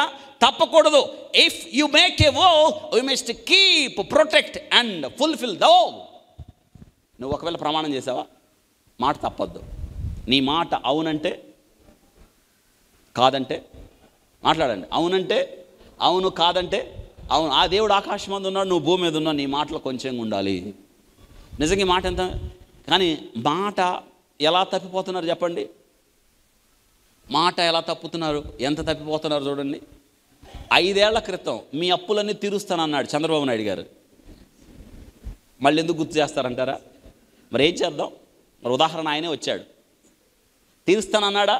తప్పకూడదు. ఇఫ్ యు మేక్ ఏ వో you must keep, protect and fulfil the వో. నువ్వు ఒకవేళ ప్రమాణం చేసావా, మాట తప్పొద్దు. నీ మాట అవునంటే కాదంటే మాట్లాడండి. అవునంటే అవును, కాదంటే అవును. ఆ దేవుడు ఆకాశం మీద ఉన్నాడు, నువ్వు భూమి మీద ఉన్నావు, నీ మాటలో కొంచెం ఉండాలి. నిజంగా ఈ మాట ఎంత. కానీ మాట ఎలా తప్పిపోతున్నారు చెప్పండి. మాట ఎలా తప్పుతున్నారు, ఎంత తప్పిపోతున్నారు చూడండి. 5 ఏళ్ల క్రితం మీ అప్పులన్నీ తీరుస్తానన్నాడు చంద్రబాబు నాయుడు గారు. మళ్ళీ ఎందుకు గుర్తు చేస్తారంటారా? మరి ఏం చేద్దాం? మరి ఉదాహరణ ఆయనే వచ్చాడు. తీరుస్తానన్నాడా?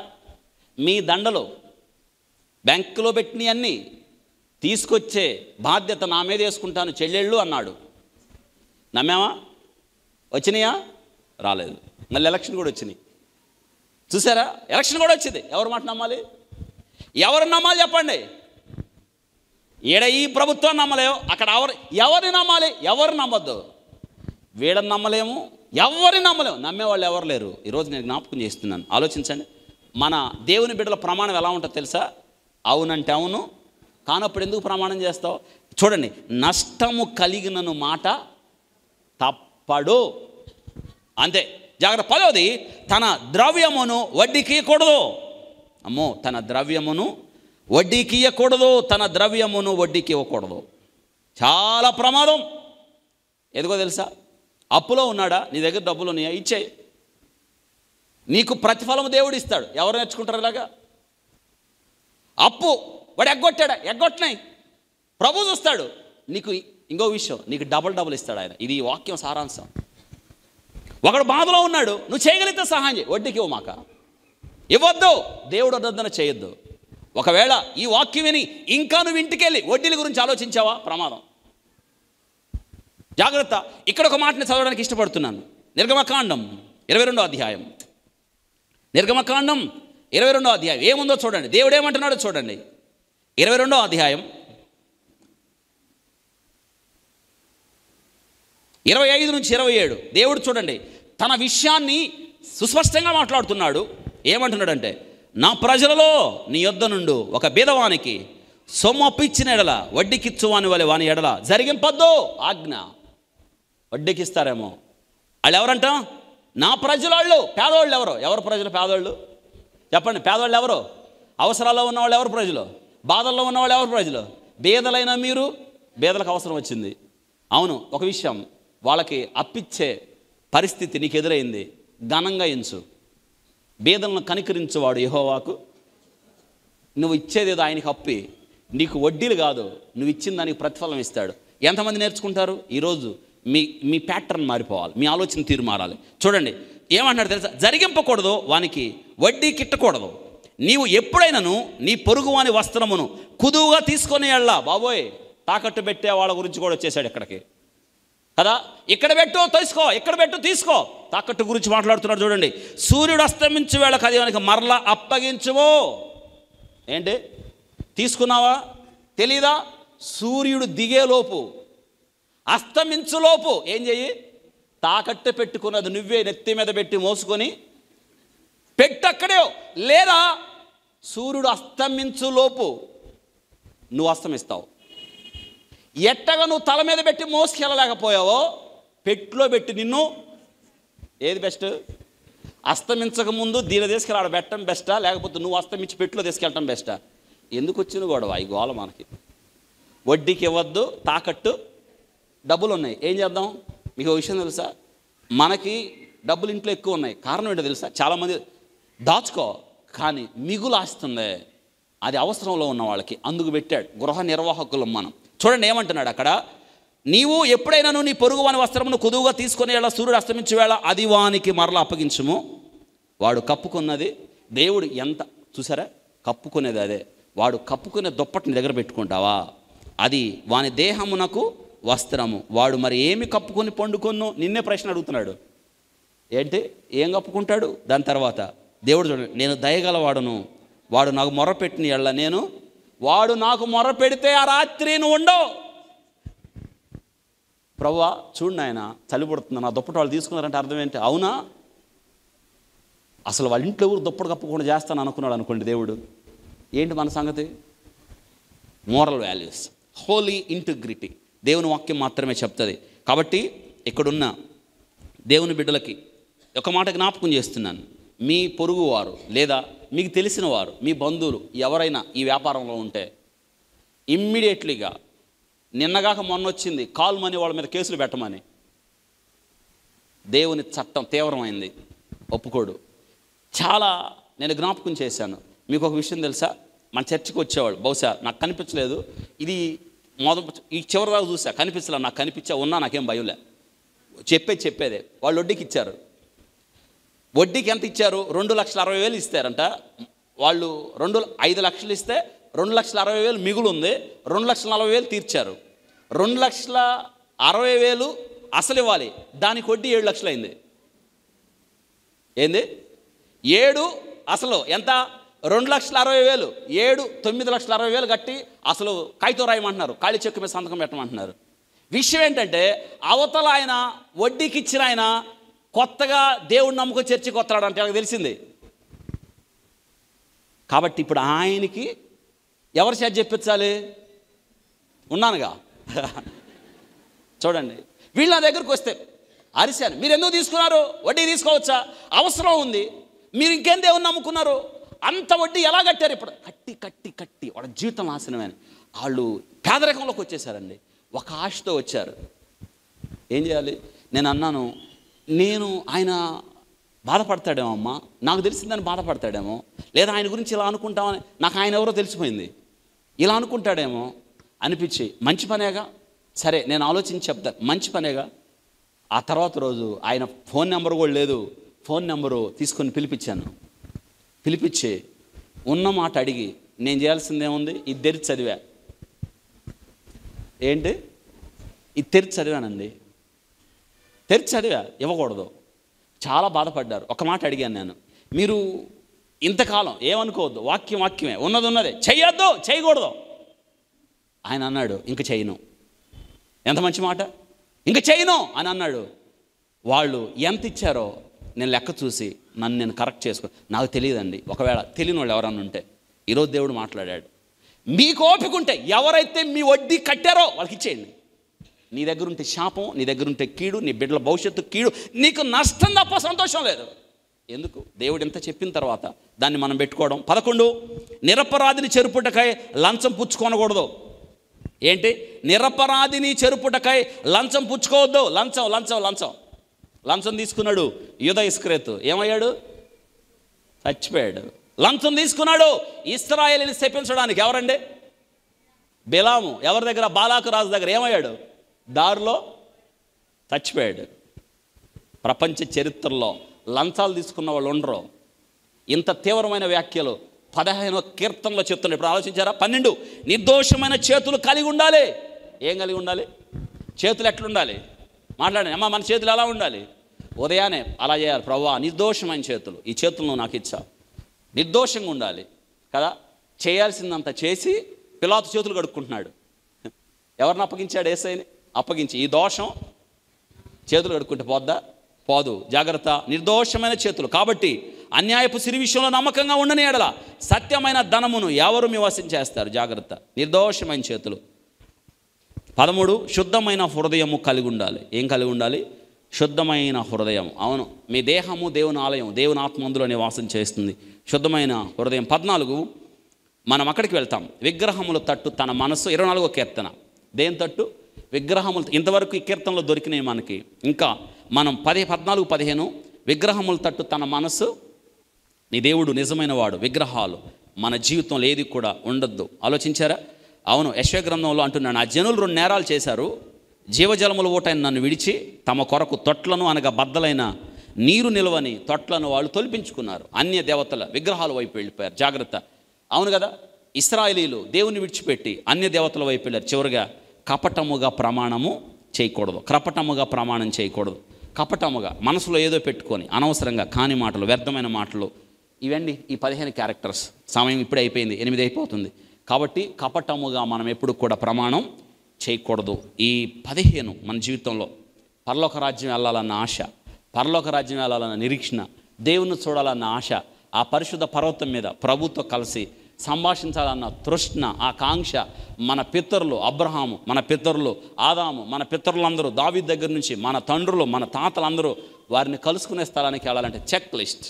మీ దండలు బ్యాంకులో పెట్టినవి అన్నీ తీసుకొచ్చే బాధ్యత నా మీద వేసుకుంటాను చెల్లెళ్ళు అన్నాడు. నమ్మావా? వచ్చినాయా? రాలేదు. మళ్ళీ ఎలక్షన్ కూడా వచ్చినాయి. చూసారా? ఎలక్షన్ కూడా వచ్చింది. ఎవరు మాట నమ్మాలి? ఎవరు నమ్మాలి చెప్పండి? ఈడ ఈ ప్రభుత్వం నమ్మలేవు, అక్కడ ఎవరిని నమ్మాలి? ఎవరు నమ్మద్దు. వీడని నమ్మలేము, ఎవరిని నమ్మలేము. నమ్మేవాళ్ళు ఎవరు లేరు. ఈరోజు నేను జ్ఞాపకం చేస్తున్నాను. ఆలోచించండి, మన దేవుని బిడ్డల ప్రమాణం ఎలా ఉంటుందో తెలుసా? అవునంటే అవును, కానప్పుడు ఎందుకు ప్రమాణం చేస్తావు? చూడండి, నష్టము కలిగినను మాట తప్పడు. అంతే, జాగ్రత్త. 10వది, తన ద్రవ్యమును వడ్డీకి ఇవ్వకూడదు. అమ్మో, తన ద్రవ్యమును వడ్డీకి ఇవ్వకూడదు, తన ద్రవ్యమును వడ్డీకి ఇవ్వకూడదు. చాలా ప్రమాదం. ఎందుకో తెలుసా? అప్పులో ఉన్నాడా? నీ దగ్గర డబ్బులు ఉన్నాయా? ఇచ్చేయి, నీకు ప్రతిఫలం దేవుడు ఇస్తాడు. ఎవరు నేర్చుకుంటారు ఇలాగా? అప్పు వాడు ఎగ్గొట్టినాయి ప్రభు చూస్తాడు. నీకు ఇంకో విషయం, నీకు డబుల్ ఇస్తాడు ఆయన. ఇది ఈ వాక్యం సారాంశం. ఒకడు బాధలో ఉన్నాడు, నువ్వు చేయగలిగితే సహాయం చేయి, వడ్డీకి ఇవ్వమాక, ఇవ్వద్దు. దేవుడు వద్దన చేయొద్దు. ఒకవేళ ఈ వాక్యం విని ఇంకా నువ్వు ఇంటికి వెళ్ళి వడ్డీల గురించి ఆలోచించావా? ప్రమాదం. జాగ్రత్త. ఇక్కడ ఒక మాటని చదవడానికి ఇష్టపడుతున్నాను. నిర్గమకాండం 22వ అధ్యాయం. నిర్గమకాండం 22వ అధ్యాయం ఏముందో చూడండి. దేవుడు ఏమంటున్నాడో చూడండి. 22వ అధ్యాయం 25 నుంచి 27. దేవుడు చూడండి తన విషయాన్ని సుస్పష్టంగా మాట్లాడుతున్నాడు. ఏమంటున్నాడంటే, నా ప్రజలలో నీ యొద్ద నుండు ఒక బీదవానికి సొమ్ము అప్పిచ్చిన ఎడల వడ్డీకిచ్చువాని వలె వాని ఎడల జరిగింపద్దు ఆజ్ఞ. వడ్డీకిస్తారేమో వాళ్ళు ఎవరంట? నా ప్రజలు. పేదవాళ్ళు ఎవరు ప్రజలు? పేదవాళ్ళు చెప్పండి. పేదవాళ్ళు ఎవరు? అవసరాల్లో ఉన్నవాళ్ళు ఎవరు ప్రజలు? బాధల్లో ఉన్నవాళ్ళు ఎవరు ప్రజలు? బీదలైన మీరు. బీదలకు అవసరం వచ్చింది, అవును. ఒక విషయం, వాళ్ళకి అప్పిచ్చే పరిస్థితి నీకు ఎదురైంది, ఘనంగా ఎంచు. బీదలను కనికరించువాడు యెహోవాకు. నువ్వు ఇచ్చేదేదో ఆయనకి అప్పి, నీకు వడ్డీలు కాదు, నువ్వు ఇచ్చిన దానికి ప్రతిఫలం ఇస్తాడు. ఎంతమంది నేర్చుకుంటారు? ఈరోజు మీ ప్యాటర్న్ మారిపోవాలి, మీ ఆలోచన తీరు మారాలి. చూడండి ఏమంటున్నాడు తెలుసా? జరిగింపకూడదు, వానికి వడ్డీ కిట్టకూడదు. నీవు ఎప్పుడైనాను నీ పొరుగు వాని వస్త్రమును కుదువుగా తీసుకొని వెళ్ళా. బాబోయ్, తాకట్టు పెట్టే వాళ్ళ గురించి కూడా వచ్చేసాడు ఇక్కడికి కదా. ఇక్కడ పెట్టు తీసుకో, ఇక్కడ పెట్టు తీసుకో. తాకట్టు గురించి మాట్లాడుతున్నాడు చూడండి. సూర్యుడు అస్తమించు వేళ కదివానికి మరలా అప్పగించువో. ఏంటి తీసుకున్నావా? తెలీదా? సూర్యుడు దిగేలోపు, అస్తమించులోపు ఏం చెయ్యి? తాకట్టు పెట్టుకున్నది నువ్వే నెత్తి మీద పెట్టి మోసుకొని పెట్టక్కడే. లేదా సూర్యుడు అస్తమించులోపు నువ్వు అస్తమిస్తావు. ఎట్టగా నువ్వు తల మీద పెట్టి మోసుకెళ్ళలేకపోయావో పెట్టులో పెట్టి నిన్ను. ఏది బెస్ట్? అస్తమించక ముందు దీని తీసుకెళ్ళి ఆడ పెట్టడం బెస్టా, లేకపోతే నువ్వు అస్తమించి పెట్టులో తీసుకెళ్ళటం బెస్టా? ఎందుకు వచ్చిన గొడవ ఈ గోల మనకి? వడ్డీకి ఇవ్వద్దు, తాకట్టు, డబ్బులు ఉన్నాయి, ఏం చేద్దాం? మీకు ఒక విషయం తెలుసా, మనకి డబ్బులు ఇంట్లో ఎక్కువ ఉన్నాయి. కారణం ఏంటో తెలుసా? చాలామంది దాచుకో, కానీ మిగులు ఆస్తుంది, అది అవసరంలో ఉన్న వాళ్ళకి అందుకు పెట్టాడు. గృహ నిర్వాహకులం మనం. చూడండి ఏమంటున్నాడు అక్కడ, నీవు ఎప్పుడైనా నీ పొరుగు వాని వస్త్రమును కుదువుగా తీసుకునే వేళ, సూర్యుడు అస్తమించే వేళ అది వానికి మరలా అప్పగించుము. వాడు కప్పుకున్నది దేవుడు ఎంత చూసారా, కప్పుకునేది అదే. వాడు కప్పుకునే దుప్పటిని దగ్గర పెట్టుకుంటావా, అది వాని దేహమునకు వస్త్రము. వాడు మరి ఏమి కప్పుకొని పండుకొను? నిన్నే ప్రశ్న అడుగుతున్నాడు. ఏంటి, ఏం కప్పుకుంటాడు? దాని తర్వాత దేవుడు చూడండి, నేను దయగలవాడును, వాడు నాకు మొర్రపెట్టిన ఎళ్ళ నేను, వాడు నాకు మొర్రపెడితే ఆ రాత్రి నువ్వు ఉండవు. ప్రభువా చూడు నాయన, చలి పుడుతుంది, నా దుప్పటి వాళ్ళు తీసుకున్నారంటే అర్థం ఏంటి? అవునా, అసలు వాళ్ళ ఇంట్లో ఊరు దుప్పటి కప్పకుండా చేస్తాను అనుకున్నాడు అనుకోండి దేవుడు. ఏంటి మన సంగతి? మోరల్ వాల్యూస్, హోలీ ఇంటిగ్రిటీ దేవుని వాక్యం మాత్రమే చెప్తుంది. కాబట్టి ఇక్కడున్న దేవుని బిడ్డలకి ఒక మాట జ్ఞాపకం చేస్తున్నాను. మీ పొరుగువారు లేదా మీకు తెలిసిన వారు, మీ బంధువులు ఎవరైనా ఈ వ్యాపారంలో ఉంటే ఇమ్మీడియట్లీగా, నిన్నగాక మొన్న వచ్చింది కాల్ మనీ వాళ్ళ మీద కేసులు పెట్టమని. దేవుని చట్టం తీవ్రమైంది, ఒప్పుకోడు. చాలా నేను జ్ఞాపకం చేశాను. మీకు ఒక విషయం తెలుసా, మన చర్చికి వచ్చేవాళ్ళు, బహుశా నాకు కనిపించలేదు, ఇది ఈ చివరిదాకా చూసా, కనిపించలే, నాకు కనిపించా, ఉన్నా నాకేం భయంలే, చెప్పేదే. వాళ్ళు వడ్డీకి ఇచ్చారు. వడ్డీకి ఎంత ఇచ్చారు? 2,60,000 ఇస్తారంట. వాళ్ళు 5 లక్షలు ఇస్తే 2,60,000 మిగులు ఉంది, 2,40,000 తీర్చారు. 2,60,000 అసలు ఇవ్వాలి, దానికి వడ్డీ 7 లక్షలు అయింది. ఏంది 7 అసలు ఎంత? 2,60,000. 7 9,60,000 కట్టి అసలు కాగితం రాయమంటున్నారు, ఖాళీ చెక్కు మీద సంతకం పెట్టమంటున్నారు. విషయం ఏంటంటే, అవతల ఆయన వడ్డీకి ఇచ్చిన ఆయన కొత్తగా దేవుడు నమ్ముకొని చర్చికి వస్తాడు అంటే నాకు తెలిసింది. కాబట్టి ఇప్పుడు ఆయనకి ఎవరు చేత చెప్పించాలి? ఉన్నానుగా. చూడండి, వీళ్ళు నా దగ్గరికి వస్తే అరిశాను, మీరు ఎందుకు తీసుకున్నారు? వడ్డీ తీసుకోవచ్చా? అవసరం ఉంది, మీరు ఇంకేం దేవుని నమ్ముకున్నారు? అంత వడ్డీ ఎలా కట్టారు? ఇప్పుడు కట్టి వాళ్ళ జీవితం నాశనమని వాళ్ళు పేదరికంలోకి వచ్చేసారండి. ఒక ఆశతో వచ్చారు. ఏం చేయాలి? నేను అన్నాను, ఆయన బాధపడతాడేమో అమ్మా, నాకు తెలిసిందని బాధపడతాడేమో, లేదా ఆయన గురించి ఇలా అనుకుంటామని, నాకు ఆయన ఎవరో తెలిసిపోయింది, ఇలా అనుకుంటాడేమో అనిపించి, మంచి పనేగా, సరే నేను ఆలోచించి చెప్తాను, మంచి పనేగా. ఆ తర్వాత రోజు ఆయన ఫోన్ నెంబర్ కూడా లేదు, ఫోన్ నెంబరు తీసుకొని పిలిపించి ఉన్న మాట అడిగి, నేను చేయాల్సిందేముంది, ఇది తెరిచి చదివా. ఏంటి? ఇది తెరిచి చదివానండి, తెరిచి చదివా, ఇవ్వకూడదు. చాలా బాధపడ్డారు. ఒక మాట అడిగాను నేను, మీరు ఇంతకాలం ఏమనుకోవద్దు, వాక్యమే, ఉన్నదే, చెయ్యొద్దు, చేయకూడదు. ఆయన అన్నాడు, ఇంక చేయను. ఎంత మంచి మాట, ఇంక చేయను అని అన్నాడు. వాళ్ళు ఎంత ఇచ్చారో నేను లెక్క చూసి నన్ను నేను కరెక్ట్ చేసుకో, నాకు తెలియదండి, ఒకవేళ తెలియని వాళ్ళు ఎవరన్నా ఉంటే ఈరోజు దేవుడు మాట్లాడాడు. మీకు ఓపిక ఉంటే ఎవరైతే మీ వడ్డీ కట్టారో వాళ్ళకి ఇచ్చేయండి. నీ దగ్గర ఉంటే శాపం, నీ దగ్గర ఉంటే కీడు, నీ బిడ్డల భవిష్యత్తు కీడు, నీకు నష్టం తప్ప సంతోషం లేదు. ఎందుకు? దేవుడు ఎంత చెప్పిన తర్వాత దాన్ని మనం పెట్టుకోవడం. 11 నిరపరాధిని చెరుపుటకై లంచం పుచ్చుకోనకూడదు. ఏంటి? నిరపరాధిని చెరుపుటకై లంచం పుచ్చుకోవద్దు. లంచం తీసుకున్నాడు యూదా ఇస్కరియోతు, ఏమయ్యాడు? చచ్చిపోయాడు. లంచం తీసుకున్నాడు ఇశ్రాయేలుని శపించడానికి. ఎవరండి? బిలాము. ఎవరి దగ్గర? బాలాకు రాజు దగ్గర. ఏమయ్యాడు? దారిలో చచ్చిపోయాడు. ప్రపంచ చరిత్రలో లంచాలు తీసుకున్న వాళ్ళు ఉండరు. ఇంత తీవ్రమైన వ్యాఖ్యలు 15వ కీర్తనలో చెప్తున్నాడు. ఇప్పుడు ఆలోచించారా? 12 నిర్దోషమైన చేతులు కలిగి ఉండాలి. ఏం కలిగి ఉండాలి? చేతులు ఎట్లుండాలి? మాట్లాడండి అమ్మా, మన చేతులు ఎలా ఉండాలి? ఉదయాన్నే అలా చేయాలి. ప్రభువా నిర్దోషమైన చేతులు, ఈ చేతులు నువ్వు నాకు ఇచ్చావు, నిర్దోషంగా ఉండాలి కదా. చేయాల్సిందంతా చేసి పిలాతు చేతులు కడుక్కుంటున్నాడు. ఎవరిని అప్పగించాడు? యేసయ్యని అప్పగించి, ఈ దోషం చేతులు కడుక్కుంటే పోద్దా? పోదు. జాగ్రత్త, నిర్దోషమైన చేతులు. కాబట్టి అన్యాయపు సిరి విషయంలో నమ్మకంగా ఉండని ఎడల సత్యమైన ధనమును ఎవరు మీ వశం చేస్తారు? జాగ్రత్త, నిర్దోషమైన చేతులు. 13 శుద్ధమైన హృదయము కలిగి ఉండాలి. ఏం కలిగి ఉండాలి? శుద్ధమైన హృదయం. అవును, మీ దేహము దేవుని ఆలయం, దేవుని ఆత్మ అందులో నివాసం చేస్తుంది. శుద్ధమైన హృదయం. 14 మనం అక్కడికి వెళ్తాం. విగ్రహముల తట్టు తన మనసు. 24వ కీర్తన. దేని తట్టు? విగ్రహములు. ఇంతవరకు ఈ కీర్తనలో దొరికినాయి మనకి. ఇంకా మనం 14, 15 విగ్రహముల తట్టు తన మనసు. నీ దేవుడు నిజమైన వాడు. విగ్రహాలు మన జీవితంలో ఏది కూడా ఉండొద్దు. ఆలోచించారా? అవును, యెషయా గ్రంథంలో అంటున్నాను, ఆ జనులు 2 నేరాలు చేశారు. జీవజలముల ఊటైన నన్ను విడిచి తమ కొరకు తొట్లను అనగా బద్దలైన నీరు నిలవని తొట్లను వాళ్ళు తొలిపించుకున్నారు. అన్య దేవతల విగ్రహాల వైపు వెళ్ళిపోయారు. జాగ్రత్త. అవును కదా, ఇశ్రాయేలీలు దేవుని విడిచిపెట్టి అన్య దేవతల వైపు వెళ్ళారు. చివరిగా కపటముగా ప్రమాణము చేయకూడదు. కపటముగా ప్రమాణం చేయకూడదు. కపటముగా మనసులో ఏదో పెట్టుకొని అనవసరంగా కాని మాటలు, వ్యర్థమైన మాటలు, ఇవండి ఈ 15 క్యారెక్టర్స్. సమయం ఇప్పుడే అయిపోయింది, 8 అయిపోతుంది. కాబట్టి కపటముగా మనం ఎప్పుడు కూడా ప్రమాణం చేయకూడదు. ఈ 15 మన జీవితంలో పరలోక రాజ్యం వెళ్ళాలన్న ఆశ, పరలోక రాజ్యం వెళ్ళాలన్న నిరీక్షణ, దేవుని చూడాలన్న ఆశ, ఆ పరిశుద్ధ పర్వతం మీద ప్రభుతో కలిసి సంభాషించాలన్న తృష్ణ, ఆకాంక్ష, మన పితరులు అబ్రహాము, మన పితరులు ఆదాము, మన పితరులందరూ దావీదు దగ్గర నుంచి మన తండ్రులు, మన తాతలందరూ వారిని కలుసుకునే స్థలానికి వెళ్ళాలంటే చెక్ లిస్ట్.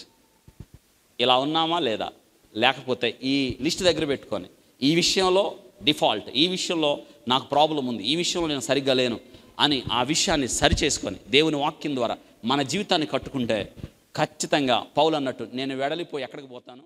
ఇలా ఉన్నామా లేదా? లేకపోతే ఈ లిస్ట్ దగ్గర పెట్టుకొని ఈ విషయంలో డిఫాల్ట్, ఈ విషయంలో నాకు ప్రాబ్లం ఉంది, ఈ విషయంలో నేను సరిగ్గా లేను అని ఆ విషయాన్ని సరిచేసుకొని దేవుని వాక్యం ద్వారా మన జీవితాన్ని కట్టుకుంటే ఖచ్చితంగా పౌలు అన్నట్టు నేను వెడలిపోయి ఎక్కడికి పోతాను.